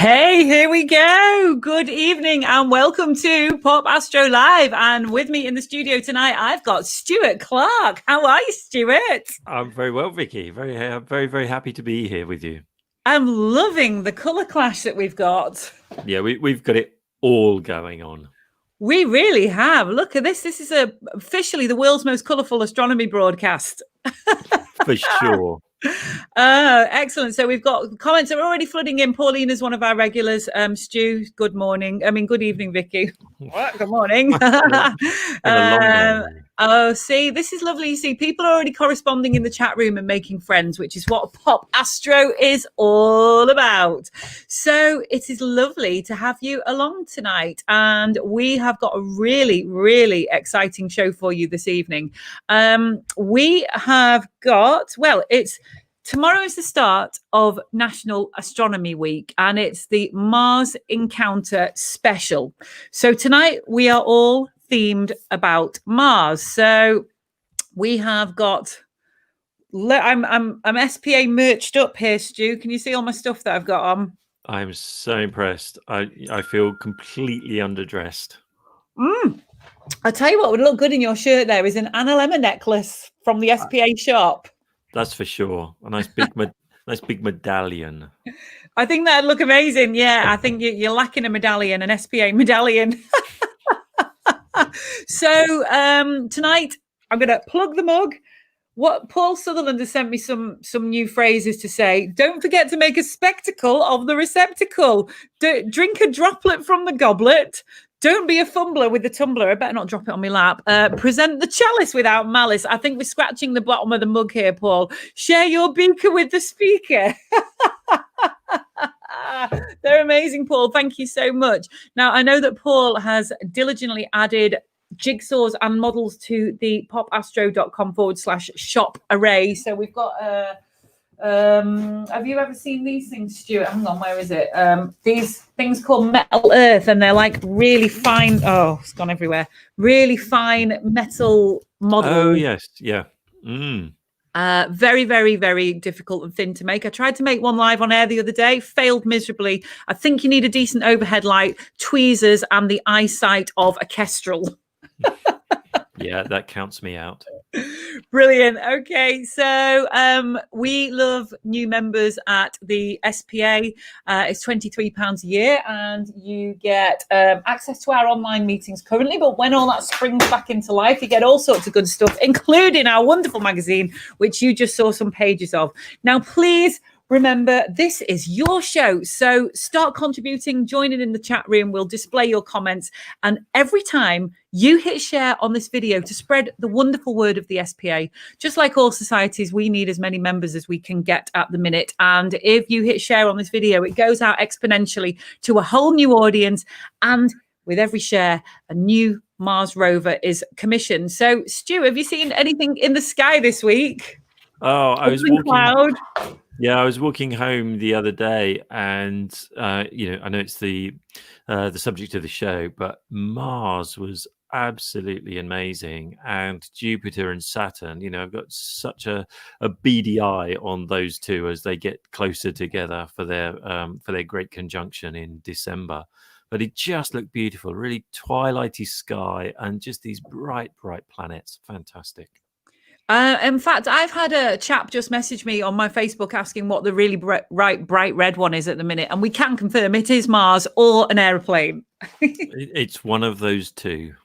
Hey, here we go. Good evening and welcome to Pop Astro Live. And with me in the studio tonight, I've got Stuart Clark. How are you, Stuart? I'm very well, Vicky. Very happy to be here with you. I'm loving the colour clash that we've got. Yeah, we've got it all going on. We really have. Look at this. This is officially the world's most colourful astronomy broadcast. For sure. Excellent. So we've got comments that are already flooding in. Pauline is one of our regulars. Stu, good morning. Good evening, Vicky. What? Good morning. Oh, see, this is lovely. You see, people are already corresponding in the chat room and making friends, which is what Pop Astro is all about. So it is lovely to have you along tonight. And we have got a really, really exciting show for you this evening. We have got, tomorrow is the start of National Astronomy Week, and it's the Mars Encounter Special. So tonight we are all themed about Mars. So we have got, I'm SPA merched up here, Stu. Can you see all my stuff that I've got on? I'm so impressed. I feel completely underdressed. I'll tell you what would look good in your shirt there is an Anna Lemma necklace from the SPA shop. That's for sure. A nice big medallion. I think that'd look amazing. Yeah, I think you're lacking a medallion, an SPA medallion. So tonight I'm going to plug the mug. What Paul Sutherland has sent me some new phrases to say. Don't forget to make a spectacle of the receptacle. Drink a droplet from the goblet. Don't be a fumbler with the tumbler. I better not drop it on my lap. Present the chalice without malice. I think we're scratching the bottom of the mug here, Paul. Share your beaker with the speaker. They're amazing, Paul. Thank you so much. Now, I know that Paul has diligently added jigsaws and models to the popastro.com/shop array. So we've got have you ever seen these things, Stuart? Hang on, where is it? These things called metal earth, and they're like really fine. Oh, it's gone everywhere. Really fine metal models. Oh yes, yeah. Very, very, very difficult and thin to make. I tried to make one live on air the other day, failed miserably. I think you need a decent overhead light, tweezers, and the eyesight of a kestrel. Yeah, that counts me out. Brilliant. Okay, so we love new members at the SPA. It's £23 a year, and you get access to our online meetings currently. But when all that springs back into life, you get all sorts of good stuff, including our wonderful magazine, which you just saw some pages of. Now, please remember, this is your show. So start contributing, joining in the chat room. We'll display your comments. And every time you hit share on this video to spread the wonderful word of the SPA, just like all societies, we need as many members as we can get at the minute. And if you hit share on this video, it goes out exponentially to a whole new audience. And with every share, a new Mars rover is commissioned. So, Stu, have you seen anything in the sky this week? Oh, I was walking. Yeah, I was walking home the other day, and I know it's the subject of the show, but Mars was absolutely amazing, and Jupiter and Saturn. I've got such a beady eye on those two as they get closer together for their great conjunction in December. But it just looked beautiful, really twilighty sky, and just these bright planets. Fantastic. In fact, I've had a chap just message me on my Facebook asking what the really bright red one is at the minute. And we can confirm it is Mars or an aeroplane. It's one of those two.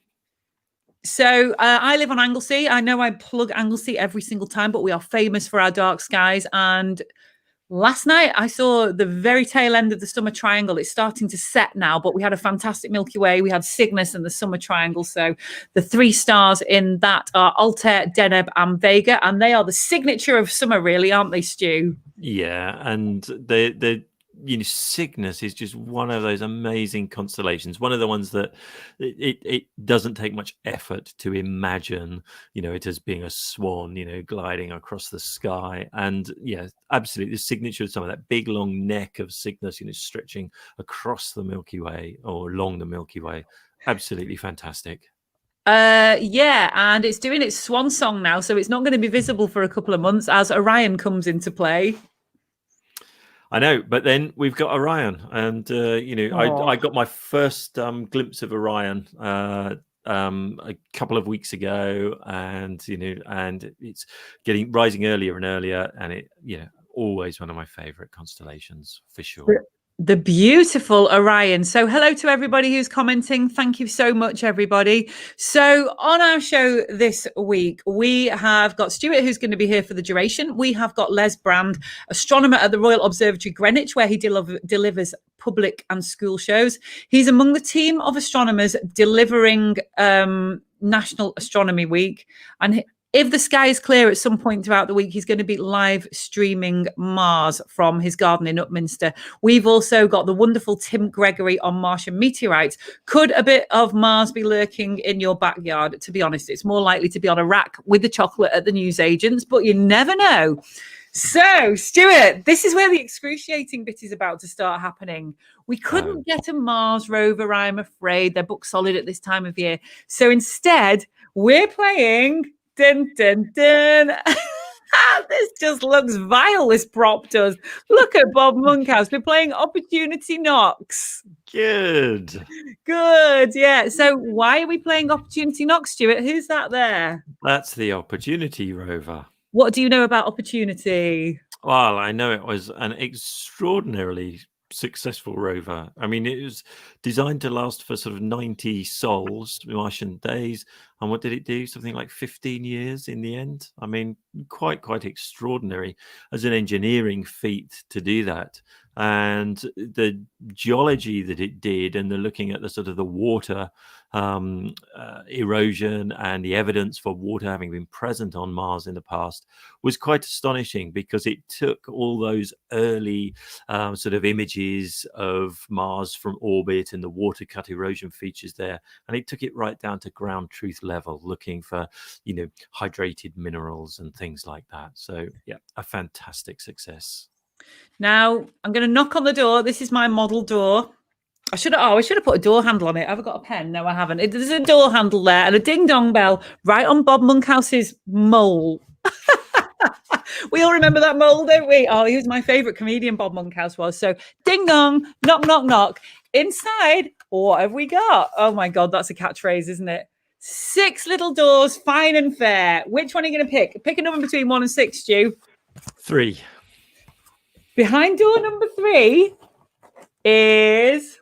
So I live on Anglesey. I know I plug Anglesey every single time, but we are famous for our dark skies. And last night, I saw the very tail end of the Summer Triangle. It's starting to set now, but we had a fantastic Milky Way. We had Cygnus and the Summer Triangle. So the three stars in that are Altair, Deneb, and Vega. And they are the signature of summer, really, aren't they, Stu? Yeah, and Cygnus is just one of those amazing constellations. One of the ones that it doesn't take much effort to imagine, it as being a swan, gliding across the sky. And yeah, absolutely, the signature of some of that big long neck of Cygnus, stretching across the Milky Way or along the Milky Way. Absolutely fantastic. Yeah, and it's doing its swan song now, so it's not going to be visible for a couple of months as Orion comes into play. I know, but then we've got Orion, and I got my first glimpse of Orion a couple of weeks ago, and and it's rising earlier and earlier, and it always one of my favorite constellations for sure. The beautiful Orion. So hello to everybody who's commenting. Thank you so much, everybody. So on our show this week, we have got Stuart, who's going to be here for the duration. We have got Les Brand, astronomer at the Royal Observatory Greenwich, where he delivers public and school shows. He's among the team of astronomers delivering National Astronomy Week. And if the sky is clear at some point throughout the week, he's going to be live streaming Mars from his garden in Upminster. We've also got the wonderful Tim Gregory on Martian Meteorites. Could a bit of Mars be lurking in your backyard? To be honest, it's more likely to be on a rack with the chocolate at the newsagents, but you never know. So, Stuart, this is where the excruciating bit is about to start happening. We couldn't get a Mars rover, I'm afraid. They're book solid at this time of year. So instead, we're playing... Dun, dun, dun. This just looks vile, this prop does. Look at Bob Monkhouse. We're playing Opportunity Knocks. Good. Yeah. So why are we playing Opportunity Knocks, Stuart? Who's that there? That's the Opportunity rover. What do you know about Opportunity? Well, I know it was an extraordinarily successful rover. I mean, it was designed to last for sort of 90 sols, Martian days. And what did it do? Something like 15 years in the end. I mean, quite extraordinary as an engineering feat to do that. And the geology that it did, and the looking at the sort of the water erosion and the evidence for water having been present on Mars in the past, was quite astonishing, because it took all those early sort of images of Mars from orbit and the water cut erosion features there, and it took it right down to ground truth level, looking for hydrated minerals and things like that. So yeah, a fantastic success. Now I'm going to knock on the door. This is my model door. I should have put a door handle on it. Have I got a pen? No, I haven't. There's a door handle there and a ding dong bell right on Bob Monkhouse's mole. We all remember that mole, don't we? Oh, he was my favorite comedian, Bob Monkhouse was. So ding dong, knock, knock, knock. Inside, what have we got? Oh my God, that's a catchphrase, isn't it? 6 little doors, fine and fair. Which one are you going to pick? Pick a number between 1 and 6, Stu. 3. Behind door number 3 is...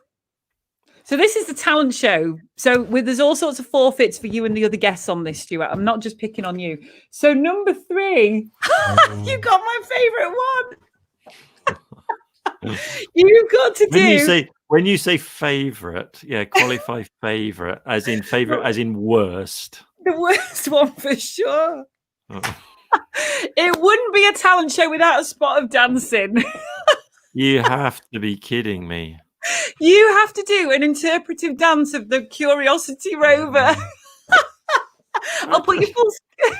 So this is the talent show. So there's all sorts of forfeits for you and the other guests on this, Stuart. I'm not just picking on you. So number 3, you got my favorite one. You've got to do... When you say favorite, yeah, qualify favorite as in favorite, as in worst. The worst one for sure. Oh. It wouldn't be a talent show without a spot of dancing. You have to be kidding me. You have to do an interpretive dance of the Curiosity rover. I'll put you full screen.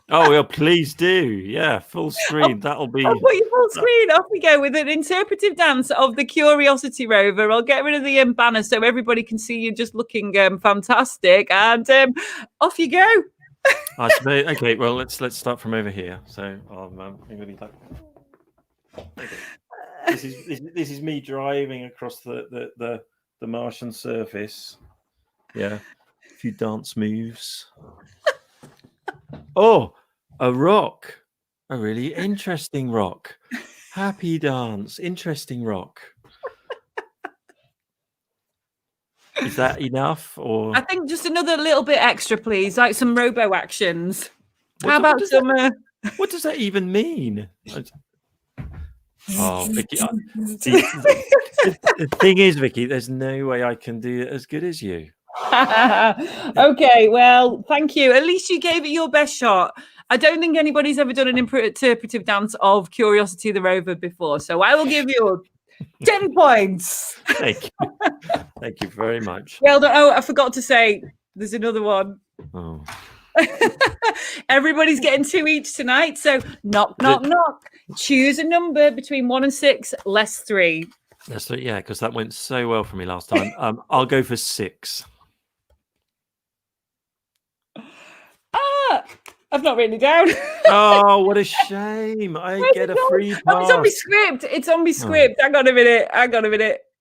Oh, well, please do. Yeah, full screen. That'll be... I'll put you full screen. Off we go with an interpretive dance of the Curiosity rover. I'll get rid of the banner so everybody can see you just looking fantastic. And off you go. Okay, well, let's start from over here. So maybe like... Okay. This is me driving across the Martian surface. Yeah, a few dance moves. Oh, a rock, a really interesting rock. Happy dance, interesting rock. Is that enough, or? I think just another little bit extra, please, like some robo actions. How about some? What does that even mean? Oh, Vicky. The thing is, Vicky, there's no way I can do it as good as you. Okay, well, thank you. At least you gave it your best shot. I don't think anybody's ever done an interpretive dance of Curiosity the rover before, so I will give you 10 points. Thank you. Thank you very much. Well done. Oh, I forgot to say, there's another one. Oh. Everybody's getting 2 each tonight, so knock, knock, knock. Choose a number between 1 and 6, less 3. That's it, yeah, because that went so well for me last time. I'll go for 6. I've not written it down. Oh, what a shame! I get a free pass. Oh, it's on my script. It's on my script. Hang on a minute. I'm gonna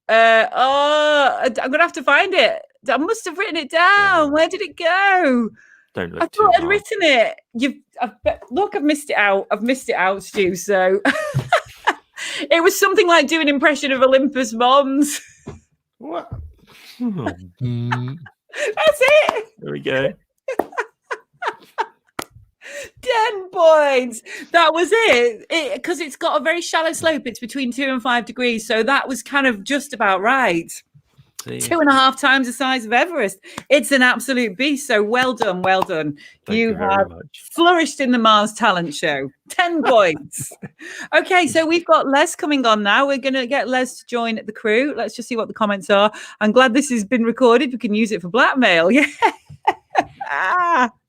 have to find it. I must have written it down. Where did it go? Don't look I too thought I'd hard. written it. Look, I've missed it out. Stu. So it was something like do an impression of Olympus Mons. What? That's it. There we go. 10 points. That was it. Because it's got a very shallow slope. It's between 2 and 5 degrees. So that was kind of just about right. See. 2.5 times the size of Everest. It's an absolute beast. So well done. Thank you have flourished in the Mars Talent Show. 10 points. Okay, so we've got Les coming on now. We're going to get Les to join the crew. Let's just see what the comments are. I'm glad this has been recorded. We can use it for blackmail. Yeah.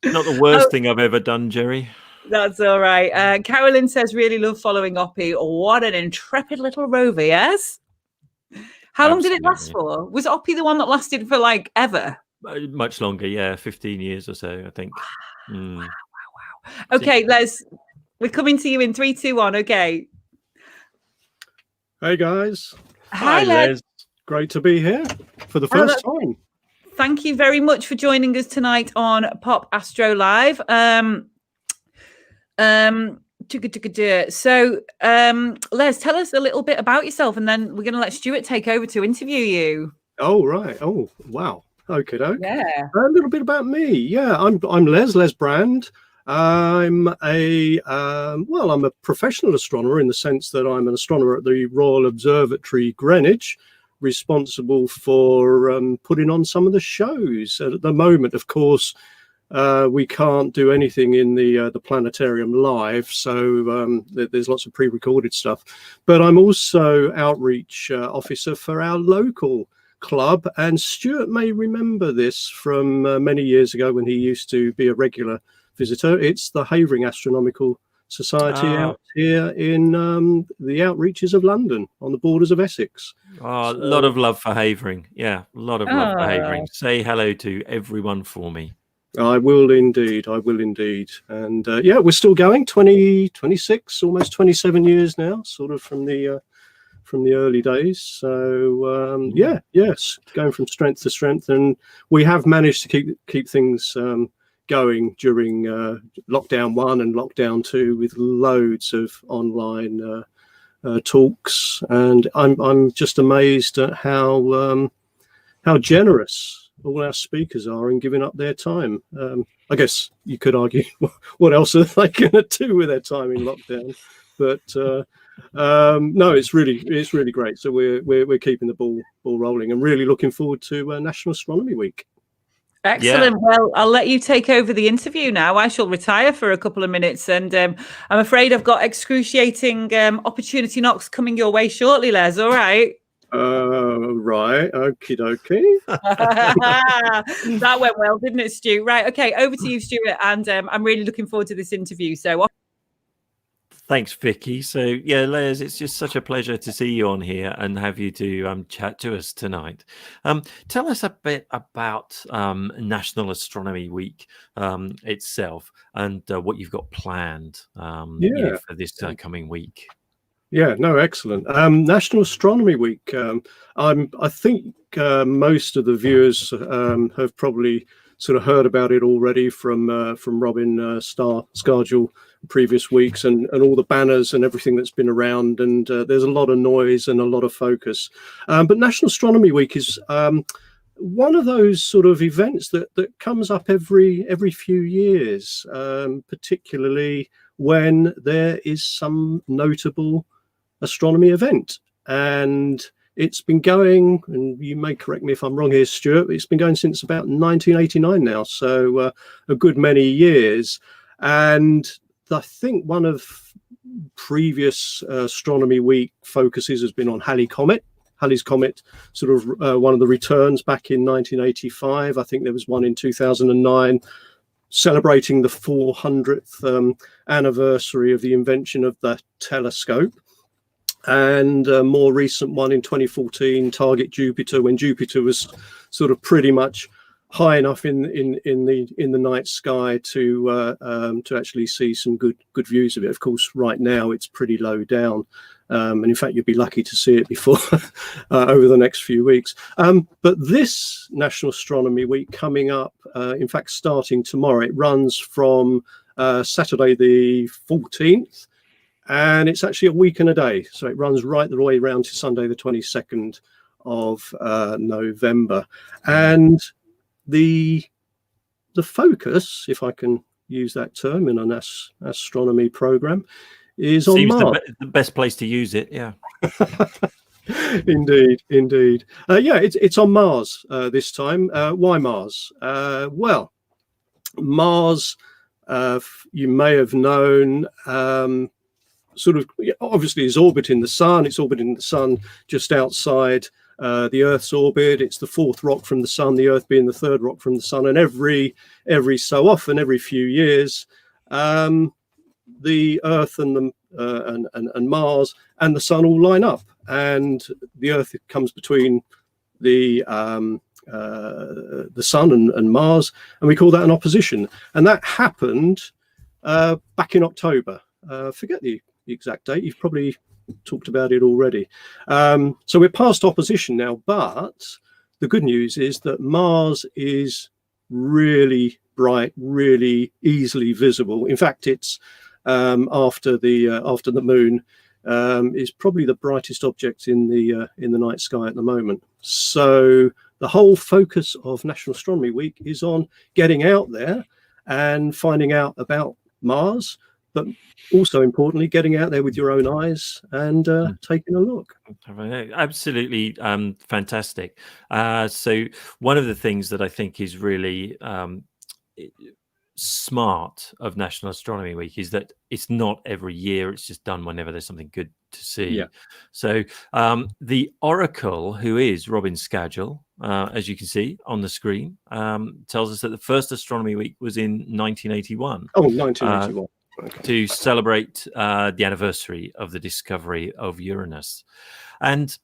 Not the worst thing I've ever done, Jerry. That's all right. Carolyn says, really love following Oppie. What an intrepid little rover, yes? How long did it last for? Was Oppie the one that lasted for like ever? Much longer, yeah, 15 years or so, I think. Wow. Okay, Les, we're coming to you in 3, 2, 1. Okay. Hey, guys. Hi, Les. Great to be here for the first time. Thank you very much for joining us tonight on Pop Astro Live. So, Les, tell us a little bit about yourself, and then we're going to let Stuart take over to interview you. Oh, right. Oh, wow. Okay. Yeah. A little bit about me. Yeah, I'm Les Brand. I'm a professional astronomer in the sense that I'm an astronomer at the Royal Observatory, Greenwich, responsible for putting on some of the shows. At the moment, of course, we can't do anything in the planetarium live, so there's lots of pre-recorded stuff. But I'm also outreach officer for our local club, and Stuart may remember this from many years ago when he used to be a regular visitor. It's the Havering Astronomical Society out here in the outreaches of London on the borders of Essex. A lot of love for Havering. Yeah, a lot of love for Havering. Say hello to everyone for me. I will indeed. And yeah, we're still going, 26, almost 27 years now, sort of from the early days. So yes, going from strength to strength, and we have managed to keep things going during lockdown 1 and lockdown 2 with loads of online talks, and I'm just amazed at how generous all our speakers are in giving up their time. I guess you could argue, what else are they going to do with their time in lockdown? But no, it's really great. So we're keeping the ball rolling, and really looking forward to National Astronomy Week. Excellent. Yeah. Well, I'll let you take over the interview now. I shall retire for a couple of minutes, and I'm afraid I've got excruciating opportunity knocks coming your way shortly, Les. All right. Right. Okie dokie. That went well, didn't it, Stu? Right. Okay. Over to you, Stuart. And I'm really looking forward to this interview. So. Thanks, Vicky. So, yeah, Les, it's just such a pleasure to see you on here and have you to chat to us tonight. Tell us a bit about National Astronomy Week itself, and what you've got planned for this coming week. Yeah, no, excellent. National Astronomy Week. I think most of the viewers have probably sort of heard about it already from Robin Scargill previous weeks, and all the banners and everything that's been around, and there's a lot of noise and a lot of focus. But National Astronomy Week is one of those sort of events that comes up every few years, particularly when there is some notable astronomy event. And it's been going, and you may correct me if I'm wrong here, Stuart, it's been going since about 1989 now, so a good many years. And I think one of previous Astronomy Week focuses has been on Halley's Comet, sort of one of the returns back in 1985. I think there was one in 2009 celebrating the 400th anniversary of the invention of the telescope. And a more recent one in 2014, Target Jupiter, when Jupiter was sort of pretty much high enough in the night sky to actually see some good views of it. Of course, right now it's pretty low down, and in fact, you'll be lucky to see it before over the next few weeks. But this National Astronomy Week coming up, in fact, starting tomorrow, it runs from Saturday the 14th, and it's actually a week and a day. So it runs right the way around to Sunday the 22nd of November, and the focus, if I can use that term in an astronomy program, is on Mars. The best place to use it, yeah. Indeed. Yeah, it's on Mars this time. Why Mars? Well, Mars, you may have known, sort of obviously is orbiting the sun. It's orbiting the sun just outside the Earth's orbit. It's the fourth rock from the sun, the Earth being the third rock from the sun. And every so often, every few years, the Earth and Mars and the sun all line up, and the Earth comes between the sun and Mars, and we call that an opposition. And that happened back in October. Forget the exact date. You've probably talked about it already. So we're past opposition now, but the good news is that Mars is really bright, really easily visible. In fact, it's after the moon is probably the brightest object in the night sky at the moment. So the whole focus of National Astronomy Week is on getting out there and finding out about Mars, but also importantly, getting out there with your own eyes and taking a look. Absolutely fantastic. So one of the things that I think is really smart of National Astronomy Week is that it's not every year, it's just done whenever there's something good to see. Yeah. So the Oracle, who is Robin Scagel, as you can see on the screen, tells us that the first Astronomy Week was in 1981. Oh, 1981. Okay. To celebrate the anniversary of the discovery of Uranus. And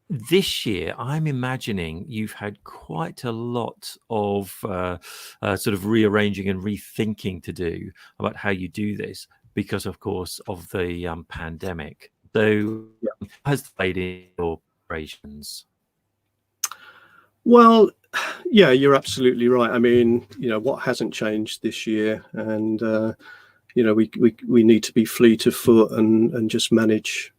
this year, I'm imagining you've had quite a lot of sort of rearranging and rethinking to do about how you do this because, of course, of the pandemic. So has played in your operations? Well, yeah, you're absolutely right. I mean, what hasn't changed this year, and we need to be fleet of foot and just manage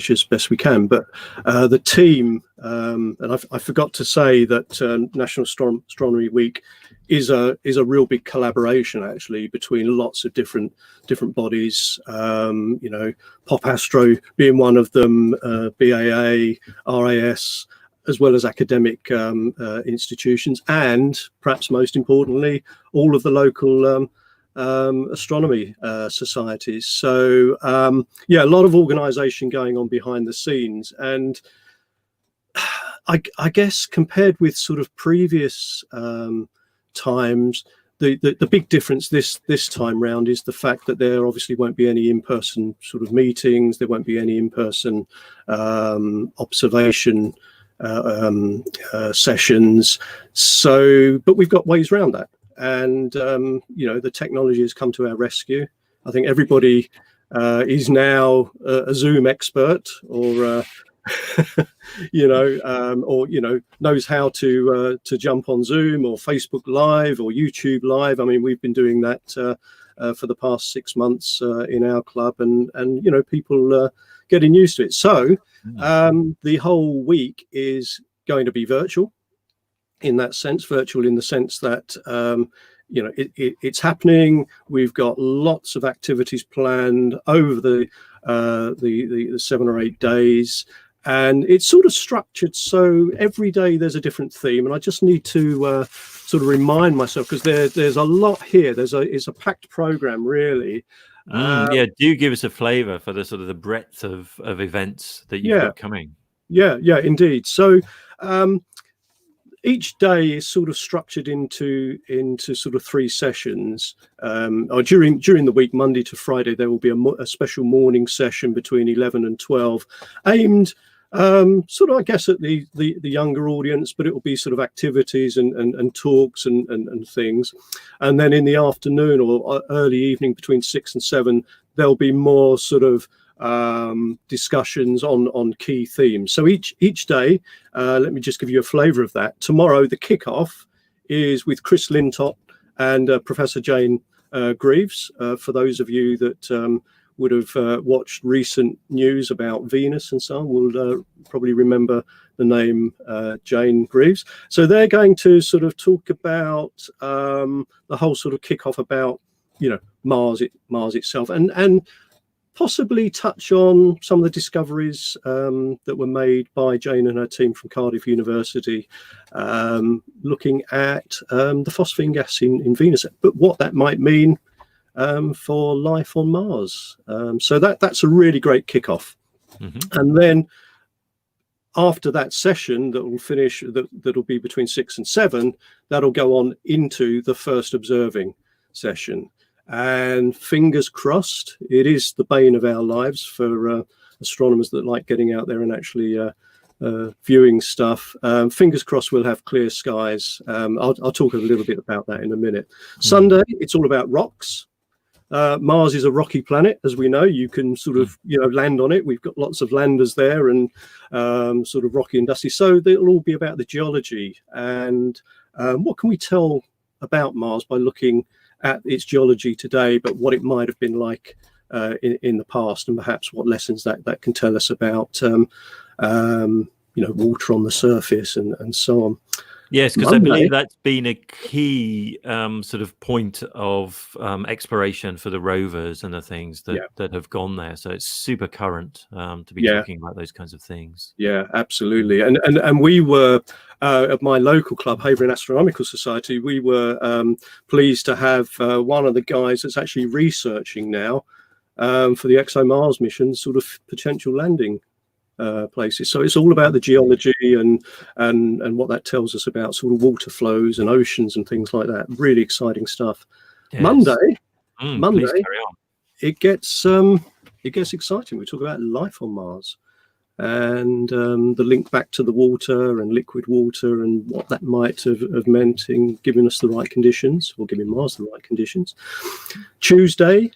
as best we can. But the team, and I forgot to say that National Astronomy Week is a real big collaboration actually between lots of different bodies. Pop Astro being one of them, BAA, RAS, as well as academic institutions, and perhaps most importantly, all of the local astronomy societies. So a lot of organization going on behind the scenes, and I guess compared with sort of previous times, the big difference this time round is the fact that there obviously won't be any in-person sort of meetings, there won't be any in-person observation sessions. So, but we've got ways around that. And, the technology has come to our rescue. I think everybody is now a Zoom expert or knows how to jump on Zoom or Facebook Live or YouTube Live. I mean, we've been doing that for the past 6 months in our club, and people getting used to it. So the whole week is going to be virtual. In that sense, virtual in the sense that it's happening. We've got lots of activities planned over the 7 or 8 days, and it's sort of structured so every day there's a different theme. And I just need to sort of remind myself, because there's a lot here. It's a packed program, really. Do give us a flavour for the sort of the breadth of events that you've got coming. Yeah, indeed. So. Each day is sort of structured into sort of 3 sessions. Or during the week, Monday to Friday, there will be a special morning session between 11 and 12, aimed Sort of, I guess, at the younger audience, but it will be sort of activities and talks and things. And then in the afternoon or early evening between 6 and 7, there'll be more sort of discussions on key themes. So each day, let me just give you a flavour of that. Tomorrow, the kickoff is with Chris Lintop and Professor Jane Greaves. For those of you that would have watched recent news about Venus and so on, will probably remember the name Jane Greaves. So they're going to sort of talk about the whole sort of kickoff about, Mars itself, and possibly touch on some of the discoveries that were made by Jane and her team from Cardiff University, looking at the phosphine gas in Venus, but what that might mean for life on Mars. So that's a really great kickoff. And then after that session that will finish, that'll be between 6 and 7, that'll go on into the first observing session. And fingers crossed, it is the bane of our lives for astronomers that like getting out there and actually viewing stuff. Fingers crossed we'll have clear skies. I'll talk a little bit about that in a minute. Sunday, it's all about rocks. Mars is a rocky planet, as we know. You can sort of, land on it. We've got lots of landers there and sort of rocky and dusty. So it'll all be about the geology and what can we tell about Mars by looking at its geology today, but what it might have been like in the past, and perhaps what lessons that can tell us about water on the surface and so on. Yes, because I believe that's been a key sort of point of exploration for the rovers and the things that have gone there. So it's super current to be talking about those kinds of things. Yeah, absolutely. And we were at my local club, Havering Astronomical Society, we were pleased to have one of the guys that's actually researching now for the ExoMars mission, sort of potential landing places. So it's all about the geology and what that tells us about sort of water flows and oceans and things like that. Really exciting stuff. Yes. Monday, it gets exciting. We talk about life on Mars and the link back to the water and liquid water and what that might have meant in giving us the right conditions, or giving Mars the right conditions. Tuesday,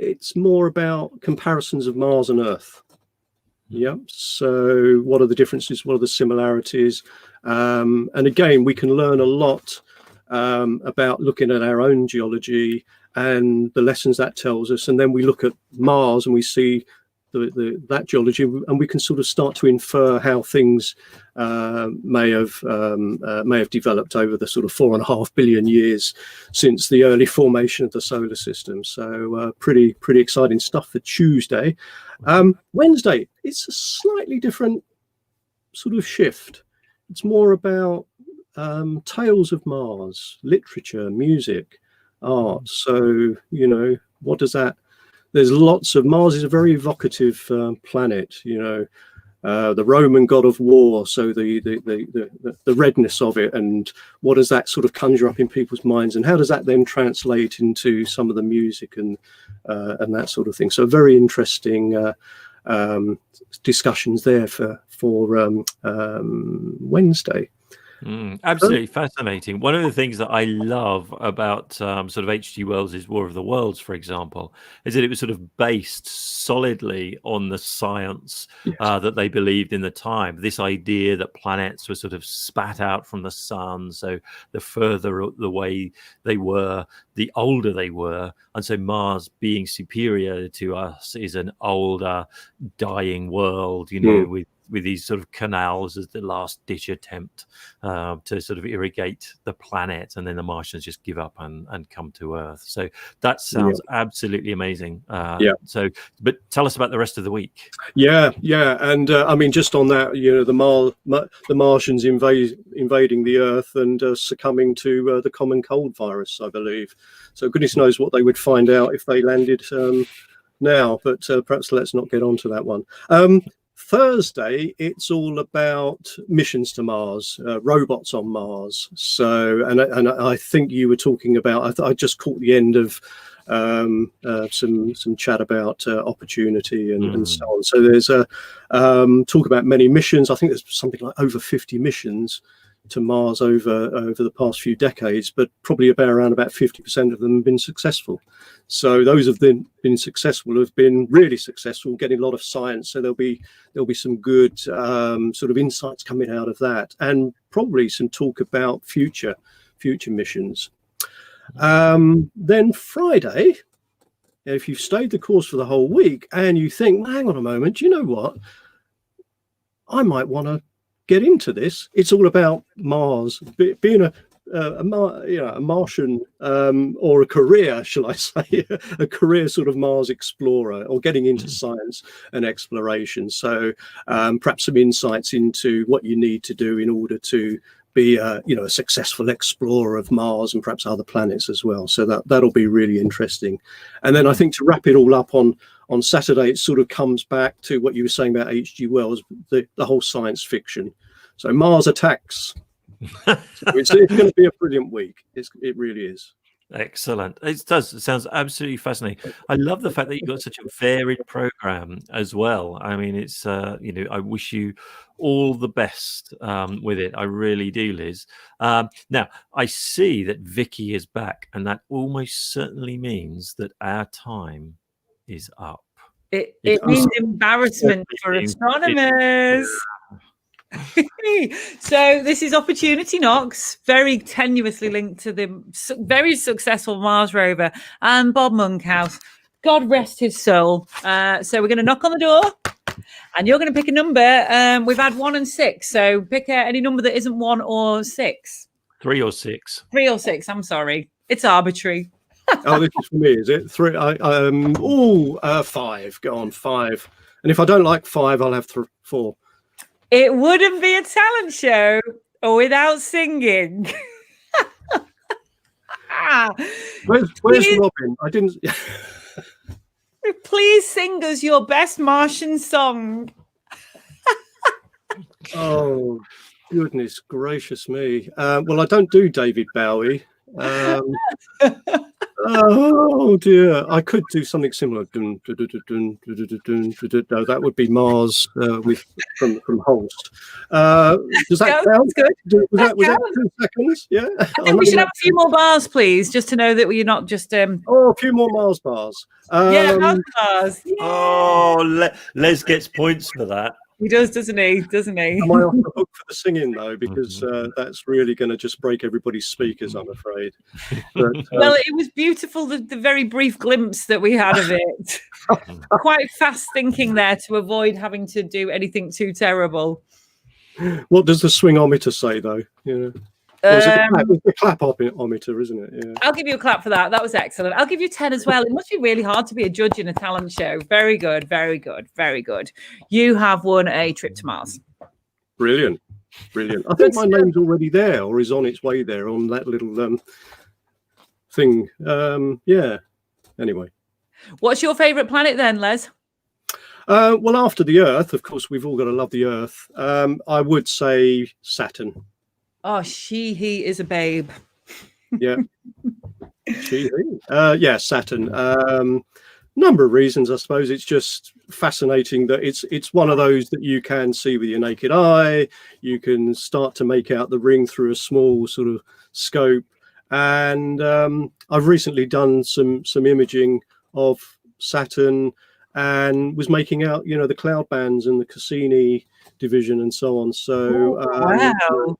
it's more about comparisons of Mars and Earth. Yep. So what are the differences? What are the similarities? And again, we can learn a lot about looking at our own geology and the lessons that tells us. And then we look at Mars and we see that geology, and we can sort of start to infer how things may have developed over the sort of 4.5 billion years since the early formation of the solar system. So pretty exciting stuff for Tuesday. Wednesday, it's a slightly different sort of shift. It's more about tales of Mars, literature, music, art. So what does that? There's lots of Mars is a very evocative planet, the Roman god of war. So the redness of it, and what does that sort of conjure up in people's minds, and how does that then translate into some of the music and that sort of thing. So very interesting discussions there for Wednesday. Absolutely fascinating. One of the things that I love about sort of H.G. Wells's War of the Worlds, for example, is that it was sort of based solidly on the science that they believed in the time. This idea that planets were sort of spat out from the sun, so the further away they were, the older they were, and so Mars being superior to us is an older, dying world, with these sort of canals as the last ditch attempt to sort of irrigate the planet, and then the Martians just give up and come to Earth. So that sounds absolutely amazing. So, but tell us about the rest of the week. And I mean, just on that, the Martians invading the Earth and succumbing to the common cold virus, I believe. So goodness knows what they would find out if they landed now, but perhaps let's not get on to that one. Thursday, it's all about missions to Mars, robots on Mars. So, and I think you were talking about, I just caught the end of some chat about opportunity and so on. So there's a talk about many missions. I think there's something like over 50 missions to Mars over the past few decades, but probably around about 50% of them have been successful. So those have been successful have been really successful, getting a lot of science. So there'll be some good sort of insights coming out of that, and probably some talk about future missions. Then Friday, if you've stayed the course for the whole week and you think, hang on a moment, you know what? I might want to get into this. It's all about Mars, being a Martian or a career, shall I say, a career sort of Mars explorer, or getting into science and exploration. So perhaps some insights into what you need to do in order to be a successful explorer of Mars and perhaps other planets as well. So that'll be really interesting. And then I think to wrap it all up on Saturday, it sort of comes back to what you were saying about H.G. Wells, the whole science fiction. So Mars Attacks. So it's going to be a brilliant week. It really is. Excellent. It does. It sounds absolutely fascinating. I love the fact that you've got such a varied program as well. I mean, it's I wish you all the best with it. I really do, Liz. Now I see that Vicky is back, and that almost certainly means that our time is up. It means embarrassment for astronomers. So this is Opportunity Knox, very tenuously linked to the very successful Mars rover and Bob Monkhouse. God rest his soul. So we're going to knock on the door, and you're going to pick a number. We've had 1 and 6, so pick any number that isn't 1 or 6. 3 or 6. 3 or 6. I'm sorry, it's arbitrary. Oh, this is for me, is it? 3. 5. Go on, 5. And if I don't like 5, I'll have 4. It wouldn't be a talent show without singing. Where's Robin? I didn't. Please sing us your best Martian song. Oh, goodness gracious me. Well, I don't do David Bowie. Oh dear, I could do something similar. No, that would be Mars from Holst. Does that sound good? Was that 2 seconds? Yeah. I think we should have a few more bars, please, just to know that we're not just. Oh, a few more Mars bars. Mars bars. Yeah. Oh, Les gets points for that. He does, doesn't he? Doesn't he? Am I off the hook for the singing though? Because that's really going to just break everybody's speakers, I'm afraid. But, well, it was beautiful, the very brief glimpse that we had of it. Quite fast thinking there to avoid having to do anything too terrible. What does the swingometer say though? Yeah. It's the clapometer, isn't it? Yeah. I'll give you a clap for that. That was excellent. I'll give you 10 as well. It must be really hard to be a judge in a talent show. Very good, very good, very good. You have won a trip to Mars. Brilliant. I think my name's already there, or is on its way there on that little thing. Yeah. Anyway. What's your favourite planet then, Les? Well, after the Earth, of course, we've all got to love the Earth. I would say Saturn. Oh, he is a babe. Yeah. Saturn. Number of reasons, I suppose. It's just fascinating that it's one of those that you can see with your naked eye. You can start to make out the ring through a small sort of scope. And I've recently done some imaging of Saturn and was making out, the cloud bands and the Cassini division and so on. So wow.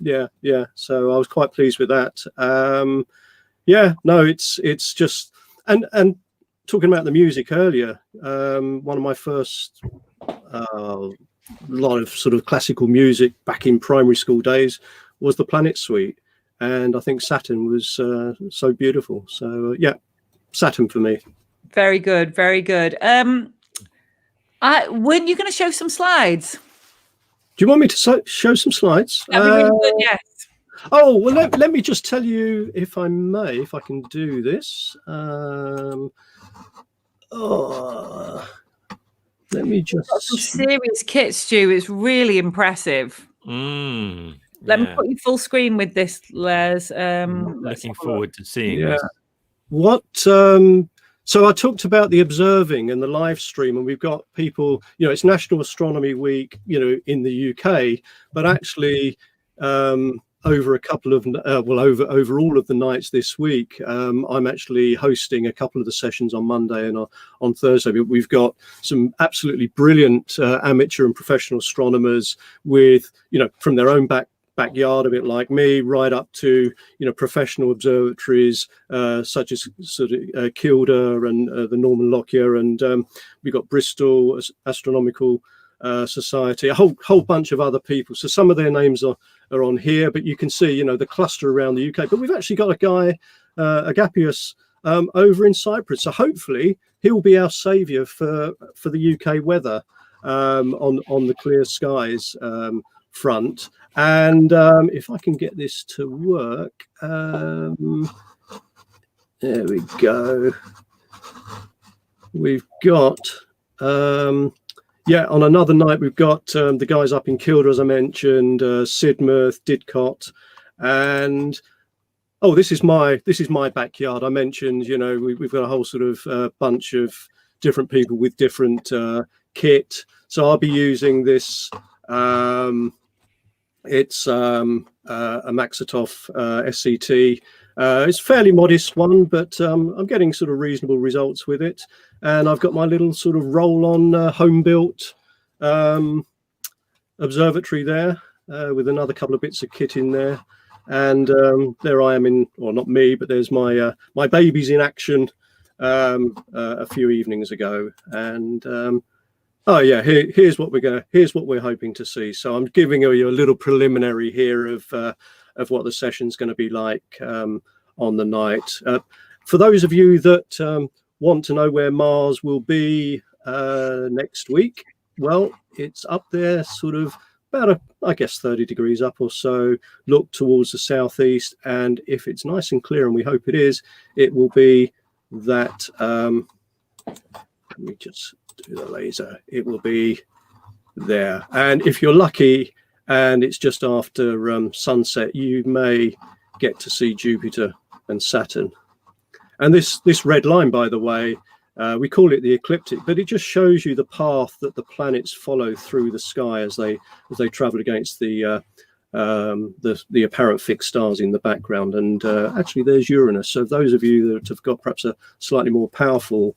Yeah. So I was quite pleased with that. It's just and talking about the music earlier. One of my first lot of sort of classical music back in primary school days was the Planet Suite, and I think Saturn was so beautiful. So Saturn for me. Very good, very good. When you're going to show some slides? Do you want me to show some slides? That'd be really good, yes. Oh, well, let me just tell you, if I may, if I can do this. Let me just... Some serious kit, Stu. It's really impressive. Let me put you full screen with this, Les. Looking forward to seeing this. What so I talked about the observing and the live stream, and we've got people, it's National Astronomy Week, in the UK, but actually over a couple of over all of the nights this week, I'm actually hosting a couple of the sessions on Monday and on Thursday. We've got some absolutely brilliant amateur and professional astronomers with, from their own backyard, a bit like me, right up to professional observatories such as Kilda and the Norman Lockyer, and we've got Bristol Astronomical Society, a whole bunch of other people. So some of their names are on here, but you can see the cluster around the UK. But we've actually got a guy, Agapius, over in Cyprus. So hopefully he'll be our saviour for the UK weather on the clear skies front. And if I can get this to work, there we go. We've got on another night we've got the guys up in Kilda, as I mentioned, Sidmouth, Didcot, and this is my backyard. I mentioned we've got a whole sort of bunch of different people with different kit. So I'll be using this. It's a Maxitoff SCT. It's a fairly modest one, but I'm getting sort of reasonable results with it. And I've got my little sort of roll-on home-built observatory there with another couple of bits of kit in there. And there I am not me, but there's my my babies in action a few evenings ago. And here's what we're hoping to see. So I'm giving you a little preliminary here of what the session's going to be like on the night. For those of you that want to know where Mars will be next week, well, it's up there, sort of about 30 degrees up or so. Look towards the southeast, and if it's nice and clear, and we hope it is, it will be that. Let me just do the laser. It will be there, and if you're lucky and it's just after sunset, you may get to see Jupiter and Saturn. And this red line, by the way, we call it the ecliptic, but it just shows you the path that the planets follow through the sky as they travel against the apparent fixed stars in the background. And actually, there's Uranus. So those of you that have got perhaps a slightly more powerful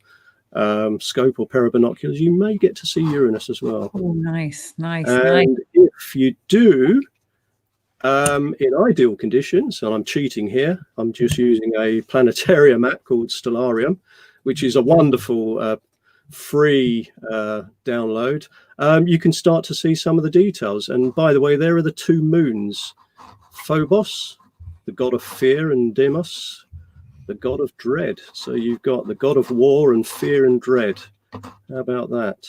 scope or pair of binoculars, you may get to see Uranus as well. Oh, nice. And if you do, in ideal conditions, and I'm cheating here, I'm just using a planetarium app called Stellarium, which is a wonderful free download. You can start to see some of the details. And by the way, there are the two moons: Phobos, the god of fear, and Deimos, the god of dread. So you've got the god of war and fear and dread. How about that?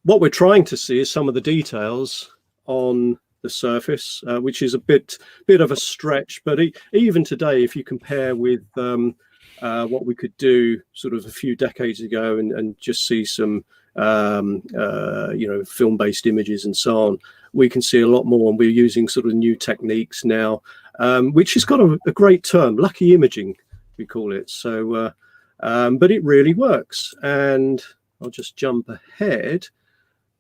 What we're trying to see is some of the details on the surface, which is a bit of a stretch, but even today, if you compare with what we could do sort of a few decades ago and just see some film-based images and so on, we can see a lot more, and we're using sort of new techniques now, which has got a great term, lucky imaging, we call it. So but it really works. And I'll just jump ahead.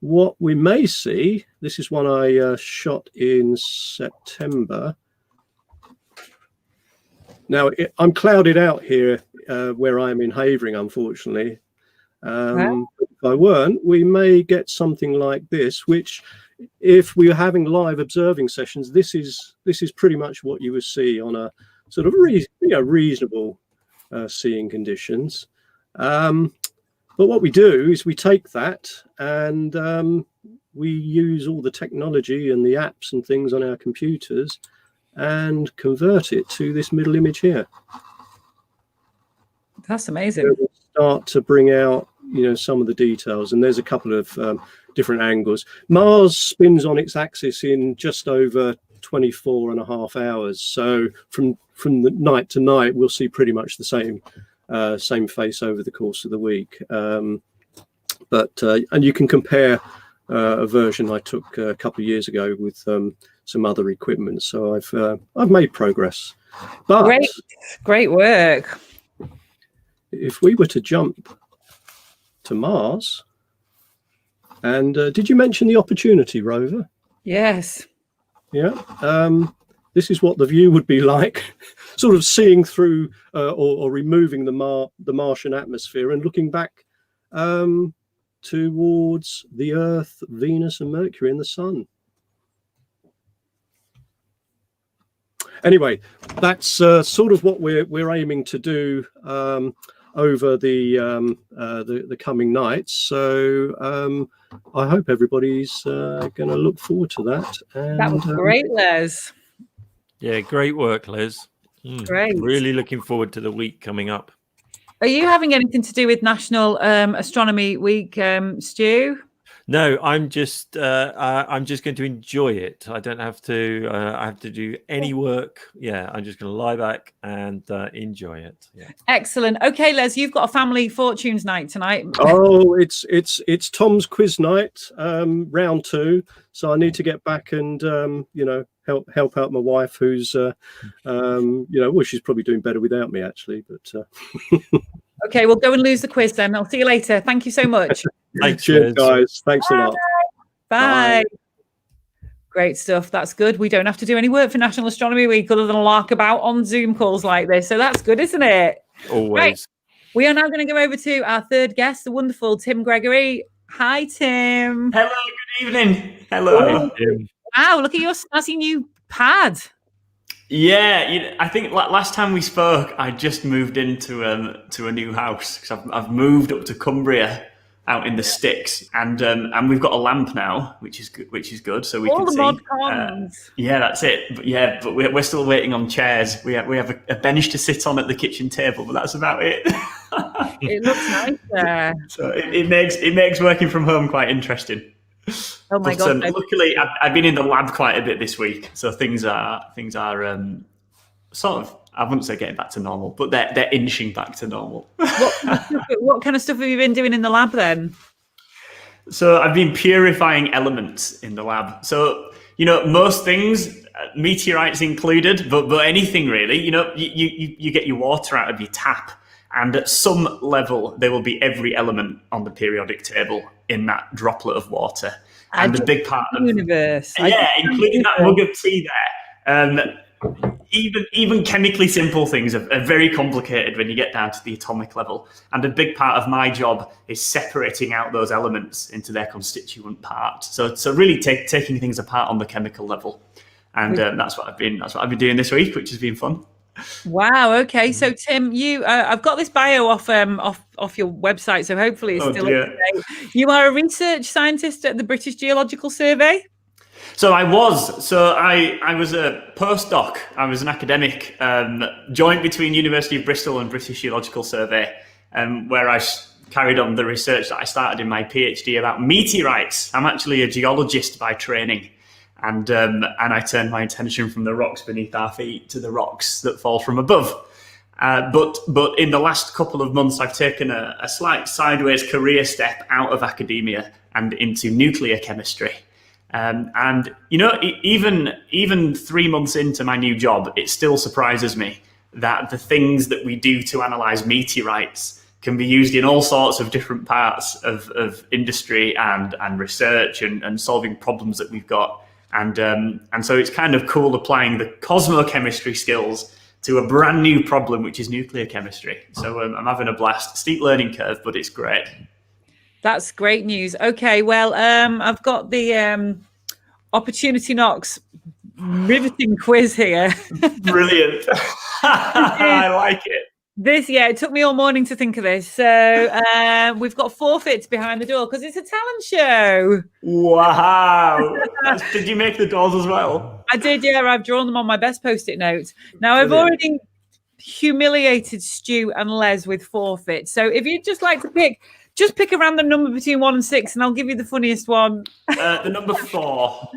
What we may see, this is one I shot in September. Now, I'm clouded out here where I am in Havering, unfortunately. If I weren't, we may get something like this, which, if we were having live observing sessions, this is pretty much what you would see on a sort of reasonable seeing conditions. But what we do is we take that and we use all the technology and the apps and things on our computers and convert it to this middle image here. That's amazing. So we'll start to bring out, some of the details, and there's a couple of different angles. Mars spins on its axis in just over 24.5 hours. So from the night to night, we'll see pretty much the same face over the course of the week. And you can compare a version I took a couple of years ago with some other equipment. So I've made progress. But great work. If we were to jump to Mars, and did you mention the Opportunity rover? Yes. Yeah. This is what the view would be like, sort of seeing through or removing the Martian atmosphere and looking back towards the Earth, Venus, and Mercury, and the Sun. Anyway, that's sort of what we're aiming to do over the coming nights. So I hope everybody's going to look forward to that. And, that was great, Les. Yeah, great work, Les. Great. Really looking forward to the week coming up. Are you having anything to do with National Astronomy Week, Stu? No, I'm just going to enjoy it. I don't have to. I have to do any work. Yeah, I'm just going to lie back and enjoy it. Yeah. Excellent. Okay, Les, you've got a family fortunes night tonight. Oh, it's Tom's quiz night, round 2. So I need to get back and help out my wife, who's well, she's probably doing better without me actually. But okay, we'll go and lose the quiz then. I'll see you later. Thank you so much. Thanks, cheers, guys. Thanks a lot. Bye. Great stuff. That's good. We don't have to do any work for National Astronomy Week other than lark about on Zoom calls like this. So that's good, isn't it? Always. Right. We are now going to go over to our third guest, the wonderful Tim Gregory. Hi, Tim. Hello, good evening. Hello. Hi, Tim. Wow, look at your snazzy new pad. Yeah, I think last time we spoke, I just moved into a new house because I've moved up to Cumbria, out in the sticks, and we've got a lamp now, which is good, so we all can the see. mod cons. Yeah, that's it. But we're still waiting on chairs. We have a bench to sit on at the kitchen table, but that's about it. It looks nice there. So it makes working from home quite interesting. Oh my God! Luckily, I've been in the lab quite a bit this week, so things are sort of, I wouldn't say getting back to normal, but they're inching back to normal. What kind of stuff have you been doing in the lab then? So I've been purifying elements in the lab. So most things, meteorites included, but anything really. You get your water out of your tap, and at some level there will be every element on the periodic table in that droplet of water. And a big part of the universe. Including that mug of tea there. Even chemically simple things are very complicated when you get down to the atomic level. And a big part of my job is separating out those elements into their constituent parts. So really taking things apart on the chemical level. And that's what I've been doing this week, which has been fun. Wow. Okay. So Tim, you I've got this bio off your website, so hopefully it's still up to date. You are a research scientist at the British Geological Survey. So I was a postdoc. I was an academic, joint between University of Bristol and British Geological Survey, where I carried on the research that I started in my PhD about meteorites. I'm actually a geologist by training. And I turned my attention from the rocks beneath our feet to the rocks that fall from above. But in the last couple of months, I've taken a slight sideways career step out of academia and into nuclear chemistry. And even 3 months into my new job, it still surprises me that the things that we do to analyze meteorites can be used in all sorts of different parts of industry and research and solving problems that we've got. And so it's kind of cool applying the cosmochemistry skills to a brand new problem, which is nuclear chemistry. So I'm having a blast. Steep learning curve, but it's great. That's great news. Okay, well, I've got the Opportunity Knocks riveting quiz here. Brilliant. I like it. It took me all morning to think of this. So we've got forfeits behind the door because it's a talent show. Wow. Did you make the doors as well? I did, yeah. I've drawn them on my best Post-it notes. Now, I've already humiliated Stu and Les with forfeits. So if you'd just like to pick a random number between 1 and 6 and I'll give you the funniest one. The number 4.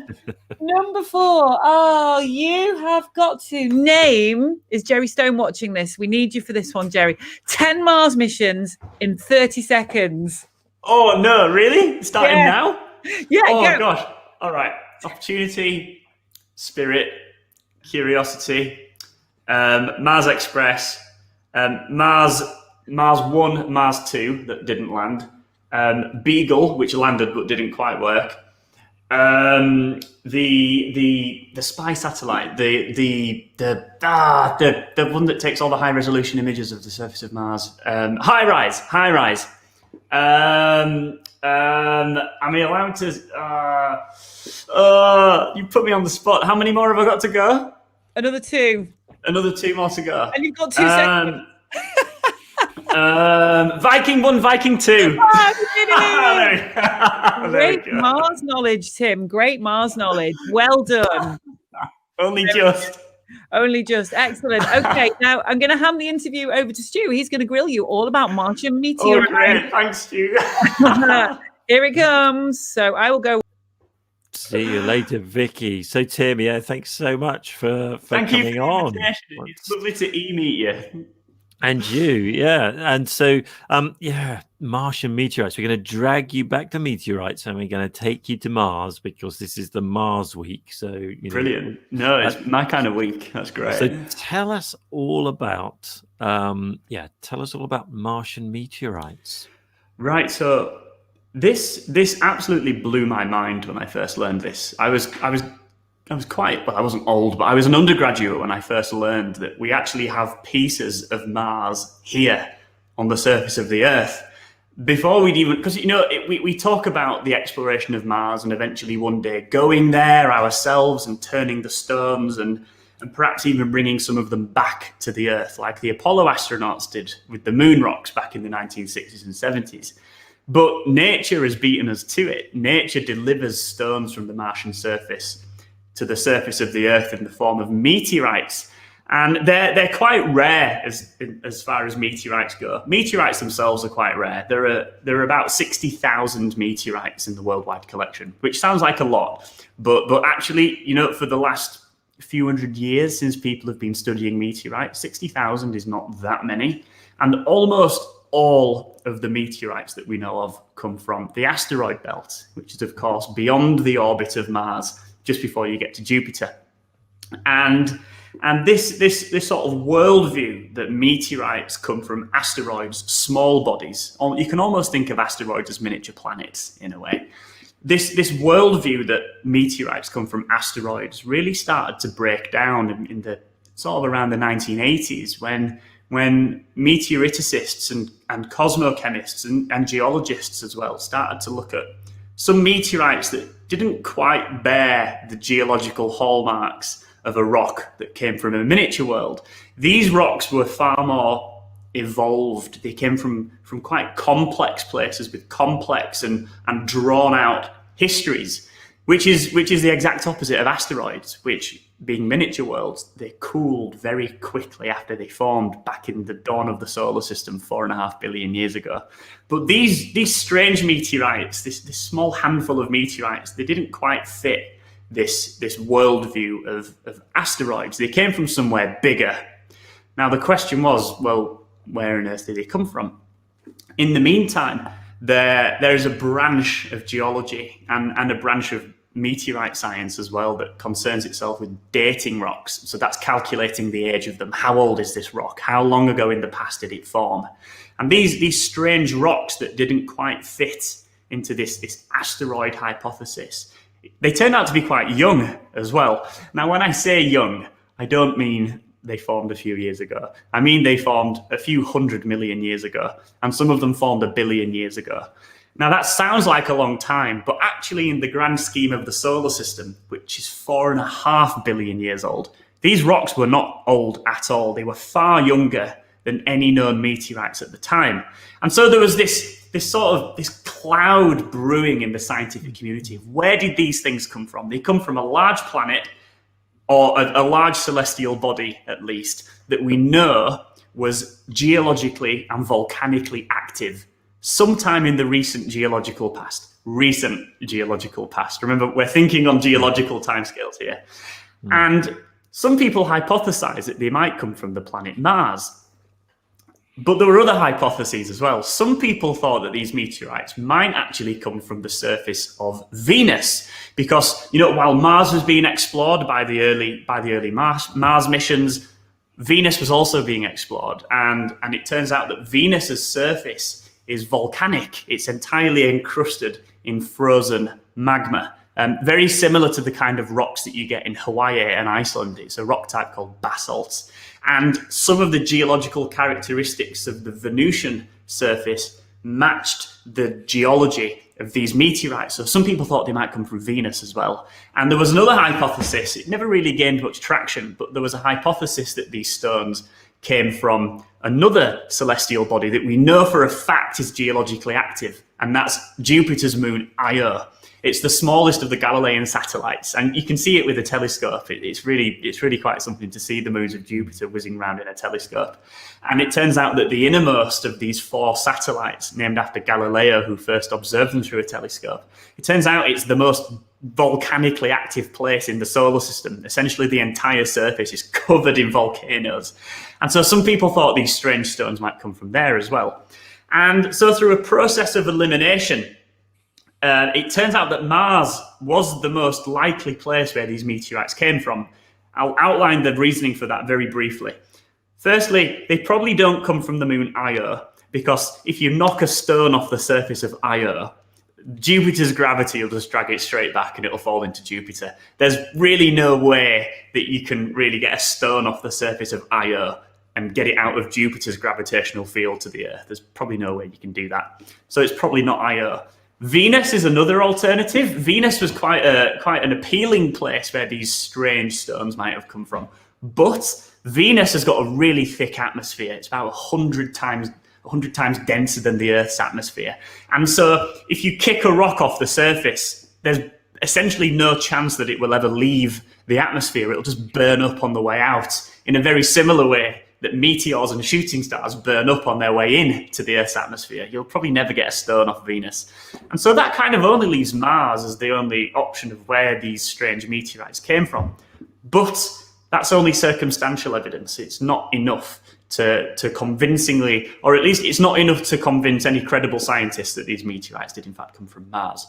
Number 4. Oh, you have got to name. Is Jerry Stone watching this? We need you for this one, Jerry. 10 Mars missions in 30 seconds. Oh, no, really? Starting now? Yeah. Oh, go. Gosh. All right. Opportunity, Spirit, Curiosity, Mars Express, Mars 1, Mars 2 that didn't land, Beagle, which landed but didn't quite work, the spy satellite, the one that takes all the high resolution images of the surface of Mars, High Rise. Am I allowed to? You put me on the spot. How many more have I got to go? Another 2. Another 2 more to go. And you've got 2 seconds. Viking 1, Viking 2. Oh, you did it! There Great Mars knowledge, Tim. Great Mars knowledge. Well done. Only just. Only just. Excellent. Okay, now I'm going to hand the interview over to Stu. He's going to grill you all about Martian Meteorites. Oh, great. Thanks, Stu. Here it comes. So I will go. See you later, Vicky. So, Tim, yeah, thanks so much for Thank coming you on. It's lovely to e-meet you. And you, yeah. And so, Martian meteorites. We're going to drag you back to meteorites, and we're going to take you to Mars because this is the Mars week. So, Brilliant. No, it's my kind of week. That's great. So, tell us all about, Martian meteorites. Right. So, this absolutely blew my mind when I first learned this. I was quite, well, I wasn't old, but I was an undergraduate when I first learned that we actually have pieces of Mars here on the surface of the Earth. Before we'd even, because, we talk about the exploration of Mars and eventually one day going there ourselves and turning the stones and perhaps even bringing some of them back to the Earth, like the Apollo astronauts did with the moon rocks back in the 1960s and 70s. But nature has beaten us to it. Nature delivers stones from the Martian surface to the surface of the Earth in the form of meteorites. And they're quite rare as far as meteorites go. Meteorites themselves are quite rare. There are about 60,000 meteorites in the worldwide collection, which sounds like a lot. But actually, for the last few hundred years since people have been studying meteorites, 60,000 is not that many. And almost all of the meteorites that we know of come from the asteroid belt, which is, of course, beyond the orbit of Mars, just before you get to Jupiter. And this sort of worldview that meteorites come from asteroids, small bodies, or you can almost think of asteroids as miniature planets in a way. This worldview that meteorites come from asteroids really started to break down in the sort of around the 1980s when meteoriticists and cosmochemists and geologists as well started to look at some meteorites that didn't quite bear the geological hallmarks of a rock that came from a miniature world. These rocks were far more evolved. They came from quite complex places with complex and drawn out histories, which is the exact opposite of asteroids, which, being miniature worlds, they cooled very quickly after they formed back in the dawn of the solar system 4.5 billion years ago. But these strange meteorites, this small handful of meteorites, they didn't quite fit this worldview of asteroids. They came from somewhere bigger. Now the question was, well, where on earth did they come from? In the meantime, there is a branch of geology and a branch of meteorite science as well that concerns itself with dating rocks. So that's calculating the age of them. How old is this rock? How long ago in the past did it form? And these strange rocks that didn't quite fit into this asteroid hypothesis, they turned out to be quite young as well. Now, when I say young, I don't mean they formed a few years ago. I mean they formed a few 100 million years ago, and some of them formed 1 billion years ago. Now, that sounds like a long time, but actually in the grand scheme of the solar system, which is 4.5 billion years old, these rocks were not old at all. They were far younger than any known meteorites at the time. And so there was this cloud brewing in the scientific community of where did these things come from? They come from a large planet, or a large celestial body at least, that we know was geologically and volcanically active sometime in the recent geological past. Remember, we're thinking on geological timescales here. And some people hypothesize that they might come from the planet Mars. But there were other hypotheses as well. Some people thought that these meteorites might actually come from the surface of Venus, because, while Mars was being explored by the early Mars missions, Venus was also being explored, and it turns out that Venus's surface is volcanic. It's entirely encrusted in frozen magma, very similar to the kind of rocks that you get in Hawaii and Iceland. It's a rock type called basalt. And some of the geological characteristics of the Venusian surface matched the geology of these meteorites. So some people thought they might come from Venus as well. And there was another hypothesis. It never really gained much traction, but there was a hypothesis that these stones came from another celestial body that we know for a fact is geologically active, and that's Jupiter's moon Io. It's the smallest of the Galilean satellites, and you can see it with a telescope. It's really quite something to see the moons of Jupiter whizzing around in a telescope. And it turns out that the innermost of these 4 satellites, named after Galileo, who first observed them through a telescope, it turns out it's the most volcanically active place in the solar system. Essentially, the entire surface is covered in volcanoes. And so some people thought these strange stones might come from there as well. And so through a process of elimination, it turns out that Mars was the most likely place where these meteorites came from. I'll outline the reasoning for that very briefly. Firstly, they probably don't come from the moon Io, because if you knock a stone off the surface of Io, Jupiter's gravity will just drag it straight back and it'll fall into Jupiter. There's really no way that you can really get a stone off the surface of Io and get it out of Jupiter's gravitational field to the Earth. There's probably no way you can do that. So it's probably not Io. Venus is another alternative. Venus was quite an appealing place where these strange stones might have come from. But Venus has got a really thick atmosphere. It's about 100 times denser than the Earth's atmosphere. And so if you kick a rock off the surface, there's essentially no chance that it will ever leave the atmosphere. It'll just burn up on the way out, in a very similar way that meteors and shooting stars burn up on their way in to the Earth's atmosphere. You'll probably never get a stone off Venus. And so that kind of only leaves Mars as the only option of where these strange meteorites came from. But that's only circumstantial evidence. It's not enough to convincingly, or at least it's not enough to convince any credible scientists that these meteorites did in fact come from Mars.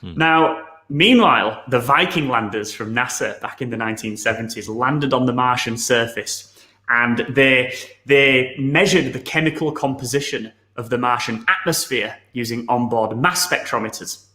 Now, meanwhile, the Viking landers from NASA back in the 1970s landed on the Martian surface, and they measured the chemical composition of the Martian atmosphere using onboard mass spectrometers.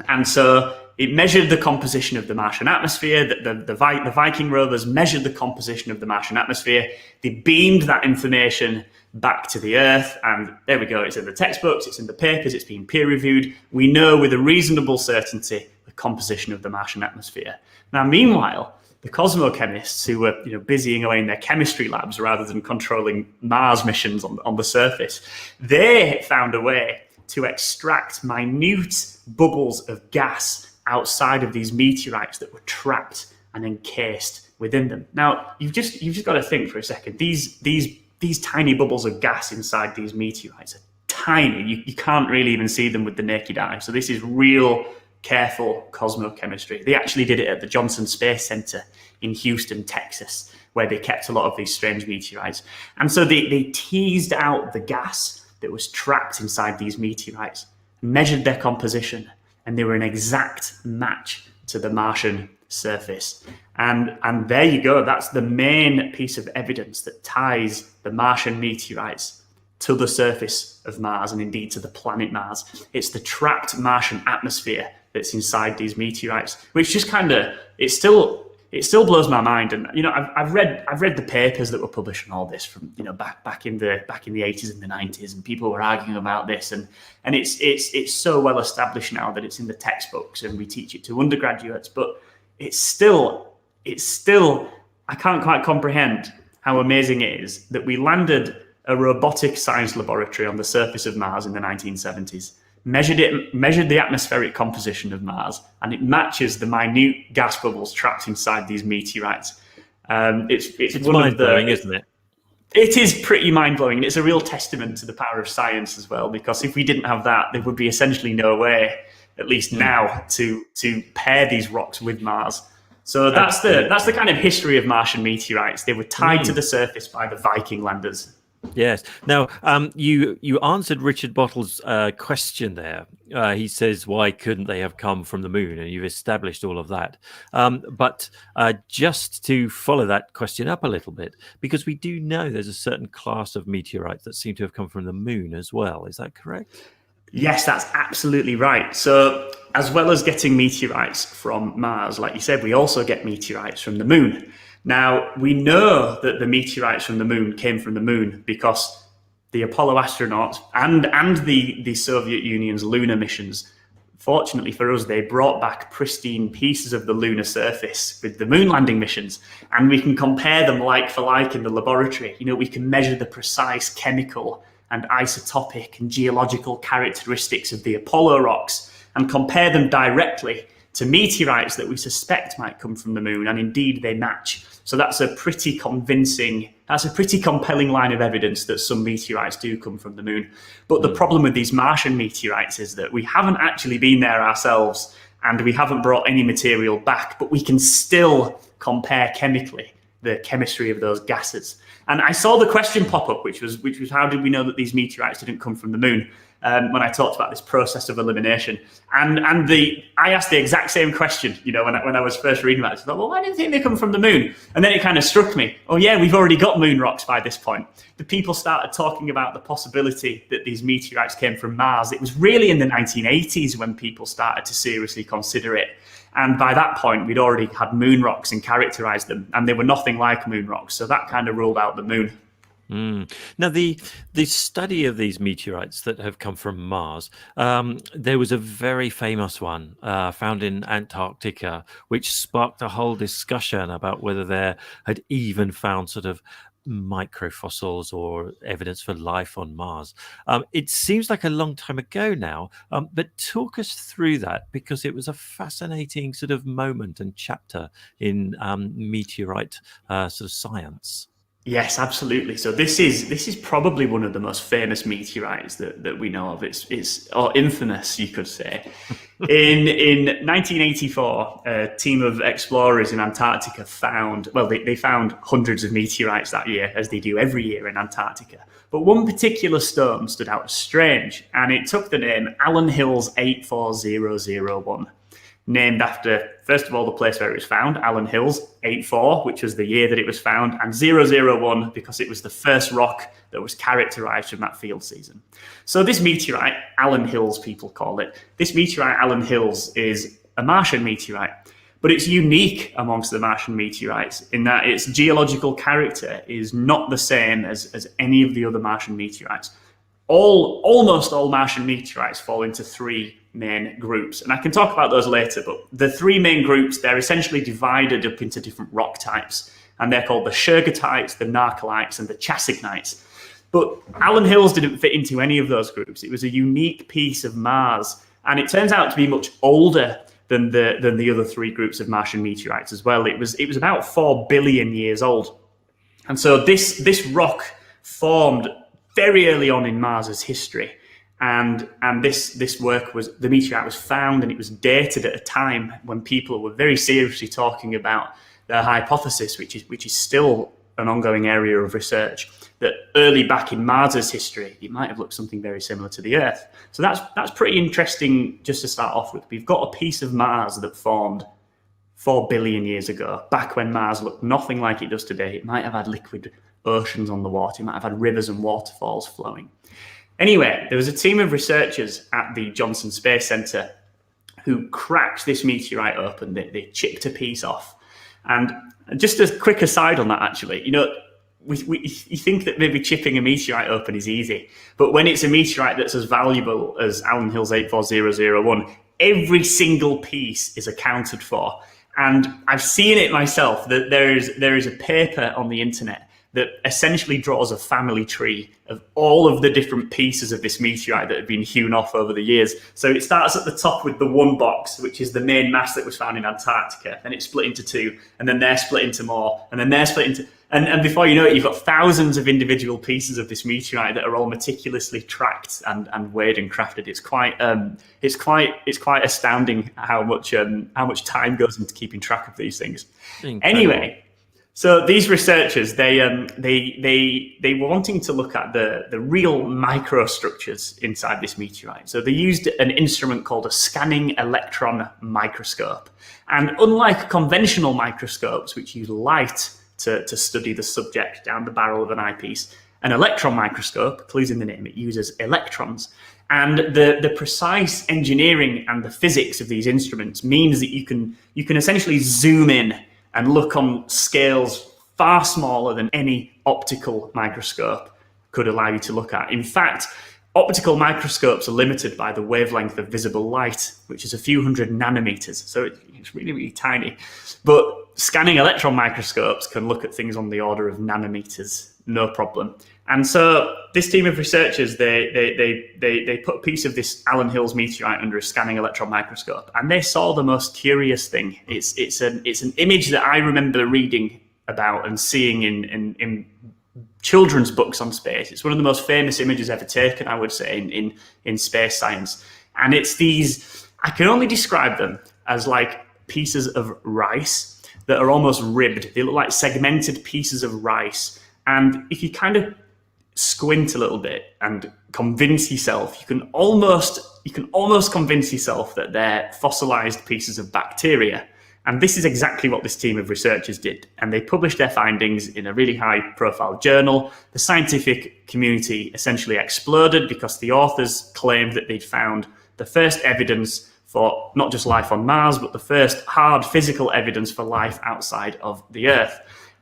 And so it measured the composition of the Martian atmosphere. The Viking rovers measured the composition of the Martian atmosphere. They beamed that information back to the Earth, and there we go. It's in the textbooks, it's in the papers, it's been peer-reviewed. We know with a reasonable certainty the composition of the Martian atmosphere. Now, meanwhile, the cosmochemists who were busying away in their chemistry labs rather than controlling Mars missions on the surface, they found a way to extract minute bubbles of gas outside of these meteorites that were trapped and encased within them. Now, you've just got to think for a second. These tiny bubbles of gas inside these meteorites are tiny. You can't really even see them with the naked eye. So this is real careful cosmochemistry. They actually did it at the Johnson Space Center in Houston, Texas, where they kept a lot of these strange meteorites. And so they teased out the gas that was trapped inside these meteorites, measured their composition, and they were an exact match to the Martian surface. And there you go. That's the main piece of evidence that ties the Martian meteorites to the surface of Mars, and indeed to the planet Mars. It's the trapped Martian atmosphere that's inside these meteorites, which just it still blows my mind. And I've read the papers that were published on all this from back in the 80s and the 90s, and people were arguing about this, and it's so well established now that it's in the textbooks and we teach it to undergraduates, but it's still I can't quite comprehend how amazing it is that we landed a robotic science laboratory on the surface of Mars in the 1970s, measured the atmospheric composition of Mars, and it matches the minute gas bubbles trapped inside these meteorites. It's mind-blowing, isn't it? It is pretty mind-blowing, and it's a real testament to the power of science as well, because if we didn't have that, there would be essentially no way, at least now, to pair these rocks with Mars. So that's the kind of history of Martian meteorites. They were tied to the surface by the Viking landers. Yes. Now, you answered Richard Bottle's question there. He says, "Why couldn't they have come from the moon?" And you've established all of that. But just to follow that question up a little bit, because we do know there's a certain class of meteorites that seem to have come from the moon as well. Is that correct? Yes, that's absolutely right. So, as well as getting meteorites from Mars, like you said, we also get meteorites from the moon. Now, we know that the meteorites from the moon came from the moon because the Apollo astronauts and the Soviet Union's lunar missions, fortunately for us, they brought back pristine pieces of the lunar surface with the moon landing missions, and we can compare them like for like in the laboratory. We can measure the precise chemical and isotopic and geological characteristics of the Apollo rocks and compare them directly to meteorites that we suspect might come from the moon, and indeed they match. So that's a pretty compelling line of evidence that some meteorites do come from the moon. But the problem with these Martian meteorites is that we haven't actually been there ourselves, and we haven't brought any material back, but we can still compare chemically the chemistry of those gases. And I saw the question pop up, which was how did we know that these meteorites didn't come from the moon? When I talked about this process of elimination, and I asked the exact same question, when I was first reading about it. I thought, well, why do you think they come from the moon? And then it kind of struck me, oh yeah, we've already got moon rocks by this point. The people started talking about the possibility that these meteorites came from Mars. It was really in the 1980s when people started to seriously consider it. And by that point, we'd already had moon rocks and characterized them, and they were nothing like moon rocks. So that kind of ruled out the moon. Now, the study of these meteorites that have come from Mars, there was a very famous one found in Antarctica, which sparked a whole discussion about whether there had even found sort of microfossils or evidence for life on Mars. It seems like a long time ago now, but talk us through that, because it was a fascinating sort of moment and chapter in meteorite sort of science. Yes, absolutely. So this is probably one of the most famous meteorites that we know of. It's or infamous, you could say. In 1984, a team of explorers in Antarctica found hundreds of meteorites that year, as they do every year in Antarctica. But one particular stone stood out as strange, and it took the name Allen Hills 84001. Named after, first of all, the place where it was found, Allen Hills, 84, which was the year that it was found, and 001 because it was the first rock that was characterized from that field season. So this meteorite, Allen Hills people call it, this meteorite, Allen Hills, is a Martian meteorite, but it's unique amongst the Martian meteorites in that its geological character is not the same as any of the other Martian meteorites. Almost all Martian meteorites fall into three main groups, and I can talk about those later, but the three main groups, they're essentially divided up into different rock types, and they're called the Shergottites, the Narcolites, and the Chassignites. But Allen Hills didn't fit into any of those groups. It was a unique piece of Mars, and it turns out to be much older than the other three groups of Martian meteorites as well. It was about 4 billion years old. And so this rock formed very early on in Mars's history. And this work the meteorite was found, and it was dated at a time when people were very seriously talking about their hypothesis, which is still an ongoing area of research, that early back in Mars's history, it might have looked something very similar to the Earth. So that's pretty interesting just to start off with. We've got a piece of Mars that formed 4 billion years ago, back when Mars looked nothing like it does today. It might have had liquid oceans on the water. It might have had rivers and waterfalls flowing. Anyway, there was a team of researchers at the Johnson Space Center who cracked this meteorite open. They chipped a piece off. And just a quick aside on that, actually, you think that maybe chipping a meteorite open is easy, but when it's a meteorite that's as valuable as Allen Hills 84001, every single piece is accounted for. And I've seen it myself, that there is a paper on the internet that essentially draws a family tree of all of the different pieces of this meteorite that have been hewn off over the years. So it starts at the top with the one box, which is the main mass that was found in Antarctica. Then it's split into two, and then they're split into more, and then they're split into... And before you know it, you've got thousands of individual pieces of this meteorite that are all meticulously tracked and weighed and crafted. It's quite astounding how much time goes into keeping track of these things. Incredible. Anyway, So these researchers, they were wanting to look at the real microstructures inside this meteorite. So they used an instrument called a scanning electron microscope. And unlike conventional microscopes, which use light to study the subject down the barrel of an eyepiece, an electron microscope, clues in the name, it uses electrons. And the precise engineering and the physics of these instruments means that you can essentially zoom in and look on scales far smaller than any optical microscope could allow you to look at. In fact, optical microscopes are limited by the wavelength of visible light, which is a few hundred nanometers. So it's really, really tiny. But scanning electron microscopes can look at things on the order of nanometers, no problem. And so this team of researchers, they put a piece of this Allen Hills meteorite under a scanning electron microscope, and they saw the most curious thing. It's an image that I remember reading about and seeing in children's books on space. It's one of the most famous images ever taken, I would say, in space science. And it's these, I can only describe them as like pieces of rice that are almost ribbed. They look like segmented pieces of rice. And if you kind of squint a little bit and convince yourself, you can almost convince yourself that they're fossilized pieces of bacteria. And this is exactly what this team of researchers did. And they published their findings in a really high-profile journal. The scientific community essentially exploded because the authors claimed that they'd found the first evidence for not just life on Mars, but the first hard physical evidence for life outside of the Earth.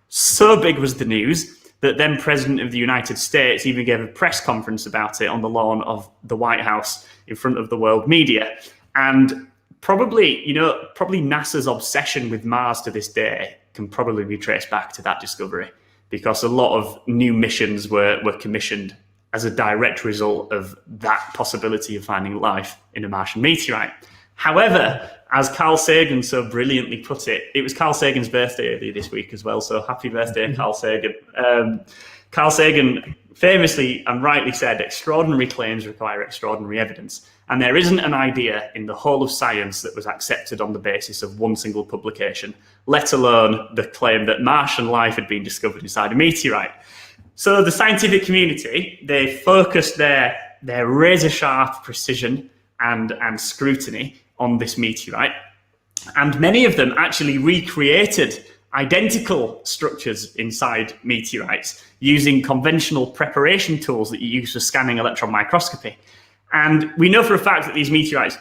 So big was the news that then President of the United States even gave a press conference about it on the lawn of the White House in front of the world media. And probably NASA's obsession with Mars to this day can probably be traced back to that discovery, because a lot of new missions were commissioned as a direct result of that possibility of finding life in a Martian meteorite. However, as Carl Sagan so brilliantly put it, it was Carl Sagan's birthday earlier this week as well, so happy birthday, Carl Sagan. Carl Sagan famously and rightly said, extraordinary claims require extraordinary evidence. And there isn't an idea in the whole of science that was accepted on the basis of one single publication, let alone the claim that Martian life had been discovered inside a meteorite. So the scientific community, they focused their razor-sharp precision and scrutiny on this meteorite. And many of them actually recreated identical structures inside meteorites using conventional preparation tools that you use for scanning electron microscopy. And we know for a fact that these meteorites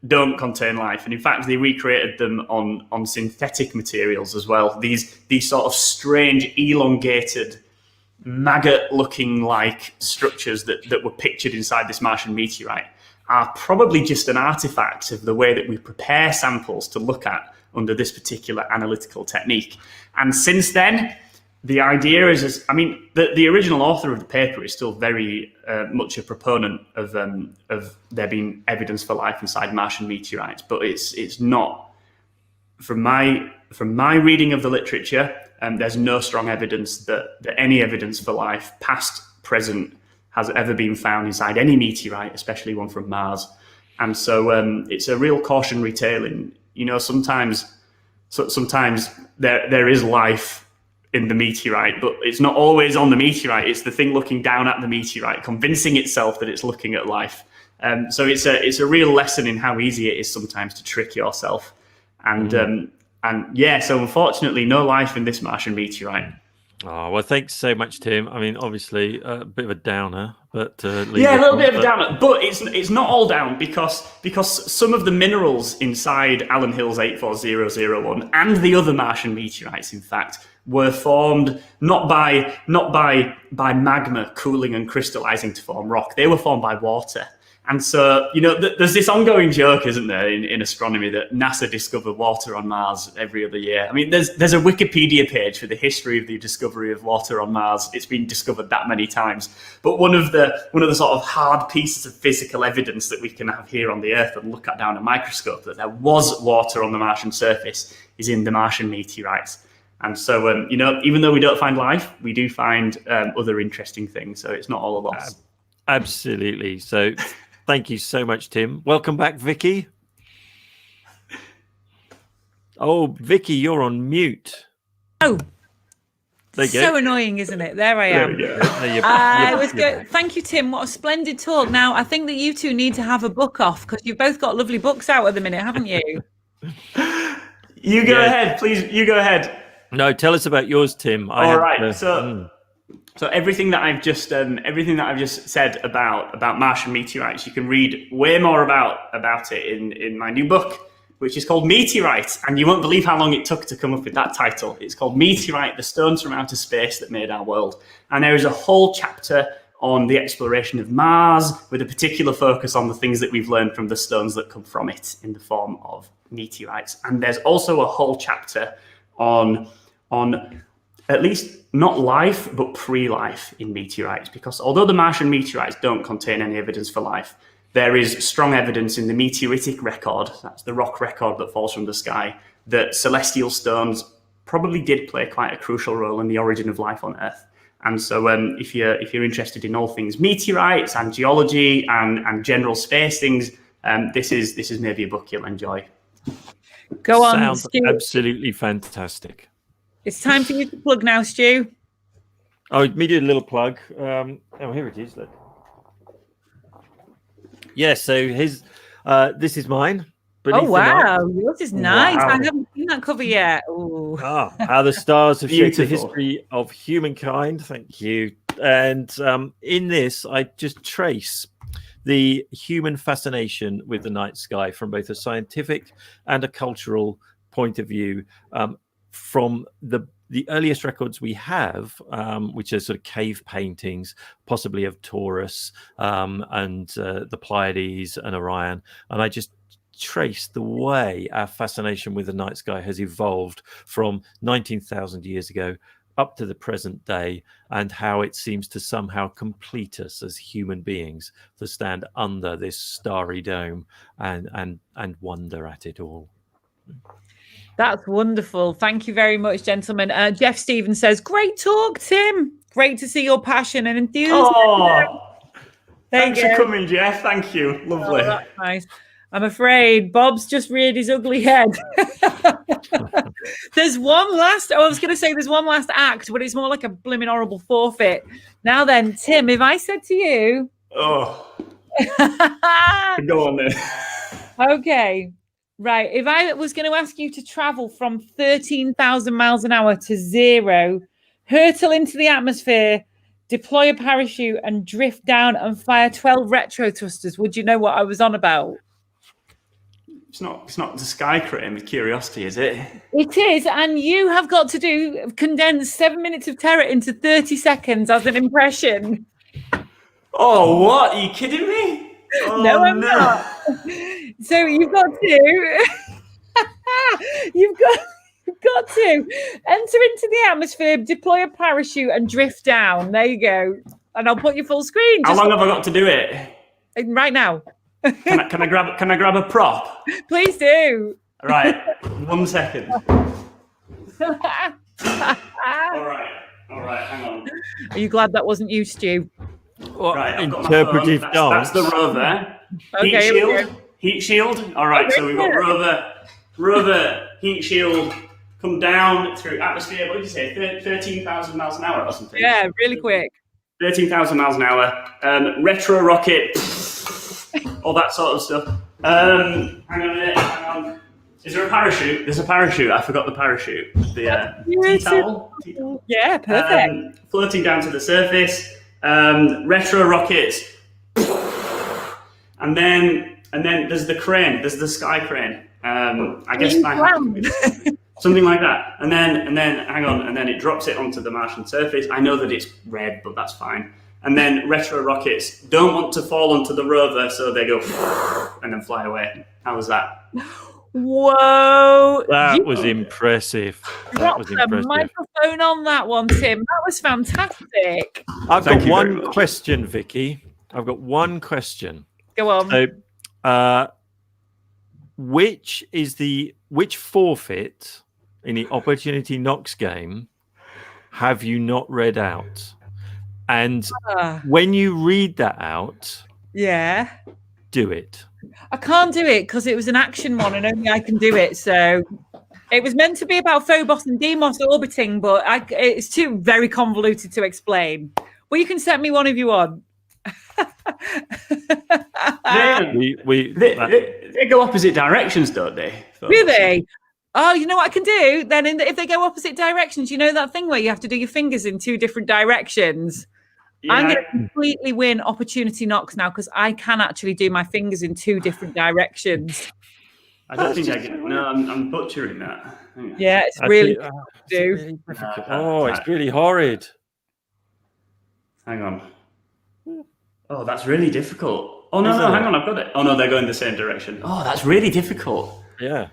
don't contain life. And in fact, they recreated them on synthetic materials as well. These sort of strange, elongated, maggot-looking like structures that were pictured inside this Martian meteorite are probably just an artifact of the way that we prepare samples to look at under this particular analytical technique. And since then, the idea is, the original author of the paper is still very much a proponent of there being evidence for life inside Martian meteorites, but it's not, from my reading of the literature, there's no strong evidence that any evidence for life, past, present, has ever been found inside any meteorite, especially one from Mars. And so it's a real cautionary tale. And, sometimes there is life in the meteorite, but it's not always on the meteorite. It's the thing looking down at the meteorite, convincing itself that it's looking at life. So it's a real lesson in how easy it is sometimes to trick yourself. And so unfortunately, no life in this Martian meteorite. Oh, well, thanks so much, Tim. Obviously, a bit of a downer, but a little bit of a downer. But it's not all down because some of the minerals inside Allen Hills 84001 and the other Martian meteorites, in fact, were formed not by magma cooling and crystallizing to form rock. They were formed by water. And so, there's this ongoing joke, isn't there, in astronomy, that NASA discover water on Mars every other year. There's a Wikipedia page for the history of the discovery of water on Mars. It's been discovered that many times. But one of the sort of hard pieces of physical evidence that we can have here on the Earth and look at down a microscope that there was water on the Martian surface is in the Martian meteorites. And so, even though we don't find life, we do find other interesting things. So it's not all a loss. Absolutely. So thank you so much, Tim. Welcome back, Vicky. Oh, Vicky, you're on mute. Oh, There you So go. annoying, isn't it? There I There am. we go. It was good. Thank you, Tim. What a splendid talk. Now, I think that you two need to have a book off because you've both got lovely books out at the minute, haven't you? You go ahead, please. You go ahead. No, tell us about yours, Tim. All right. So everything that I've just said about Martian meteorites, you can read way more about it in my new book, which is called Meteorites, and you won't believe how long it took to come up with that title. It's called Meteorite: The Stones from Outer Space That Made Our World, and there is a whole chapter on the exploration of Mars with a particular focus on the things that we've learned from the stones that come from it in the form of meteorites. And there's also a whole chapter on at least not life, but pre-life in meteorites, because although the Martian meteorites don't contain any evidence for life, there is strong evidence in the meteoritic record, that's the rock record that falls from the sky, that celestial stones probably did play quite a crucial role in the origin of life on Earth. And so if you're interested in all things meteorites and geology and general space things, this is maybe a book you'll enjoy. Go on, Sounds Stu. absolutely fantastic. It's time for you to plug now, Stu. Oh, me do a little plug. Here it is. Look. Yes, so this is mine. Oh wow, yours is nice. Wow. I haven't seen that cover yet. Ooh. How the stars have shaped the Beautiful. history of humankind. Thank you. And in this, I just trace the human fascination with the night sky from both a scientific and a cultural point of view, from the earliest records we have, which are sort of cave paintings, possibly of Taurus and the Pleiades and Orion. And I just trace the way our fascination with the night sky has evolved from 19,000 years ago up to the present day, and how it seems to somehow complete us as human beings to stand under this starry dome and wonder at it all. That's wonderful. Thank you very much, gentlemen. Jeff Stevens says, great talk, Tim. Great to see your passion and enthusiasm. Oh, thanks you for go. coming, Jeff. Thank you. Lovely. Oh, that's nice. I'm afraid Bob's just reared his ugly head. There's one last act, but it's more like a blimmin' horrible forfeit. Now then, Tim, if I said to you... Oh, go on then. Okay. Right. If I was going to ask you to travel from 13,000 miles an hour to zero, hurtle into the atmosphere, deploy a parachute and drift down and fire 12 retro thrusters, would you know what I was on about? It's not the sky crane with Curiosity, is it? It is. And you have got to condense 7 minutes of terror into 30 seconds as an impression. Oh, what? Are you kidding me? Oh, No, I'm not. So you've got to you've got to enter into the atmosphere, deploy a parachute and drift down. There you go. And I'll put your full screen. How long have I got to do it? Right now. Can I grab a prop? Please do. Right. 1 second. All right, hang on. Are you glad that wasn't you, Stu? Right, I've got my Interpretive phone. dance. That's the rover. Okay, Heat shield. All right, so we've got rover, heat shield, come down through atmosphere. What did you say? 13,000 miles an hour or something? Yeah, really quick. 13,000 miles an hour. Retro rocket, all that sort of stuff. Hang on a minute. Hang on. Is there a parachute? There's a parachute. I forgot the parachute. The T-towel. Yeah, perfect. Floating down to the surface. Retro rockets. And then there's the crane. There's the sky crane. I guess something like that. And then hang on. And then it drops it onto the Martian surface. I know that it's red, but that's fine. And then retro rockets don't want to fall onto the rover, so they go and then fly away. How was that? Whoa! That was impressive. That was Drop the impressive. microphone on that one, Tim. That was fantastic. I've Thank got you very one much. question, Vicky. I've got one question. Go on. So, which forfeit in the Opportunity Knocks game have you not read out? And when you read that out, Yeah. do it. I can't do it because it was an action one and only I can do it. So It was meant to be about Phobos and Deimos orbiting, but it's too very convoluted to explain. Well, you can set me one if you want. They go opposite directions, don't they? Do they? Oh, you know what I can do? Then if they go opposite directions, you know that thing where you have to do your fingers in 2 different directions? Yeah. I'm going to completely win opportunity knocks now because I can actually do my fingers in 2 different directions. I don't think I can. No, I'm butchering that. Yeah, it's really difficult. Oh, it's really horrid. Hang on. Oh, that's really difficult. Oh, no, hang on, I've got it. Oh, no, they're going the same direction. Oh, that's really difficult. Yeah.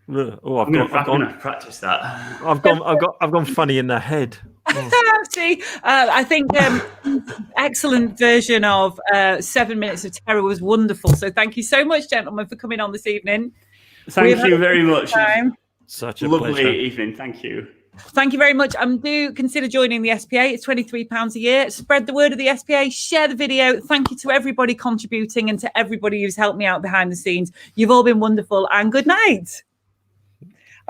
Oh, I'm going to practice that. I've gone funny in the head. Oh. See, I think excellent version of 7 Minutes of Terror was wonderful. So thank you so much, gentlemen, for coming on this evening. Thank you very much. Such a lovely pleasure. evening. Thank you. Thank you very much. Do consider joining the SPA. It's £23 a year. Spread the word of the SPA. Share the video. Thank you to everybody contributing and to everybody who's helped me out behind the scenes. You've all been wonderful, and good night.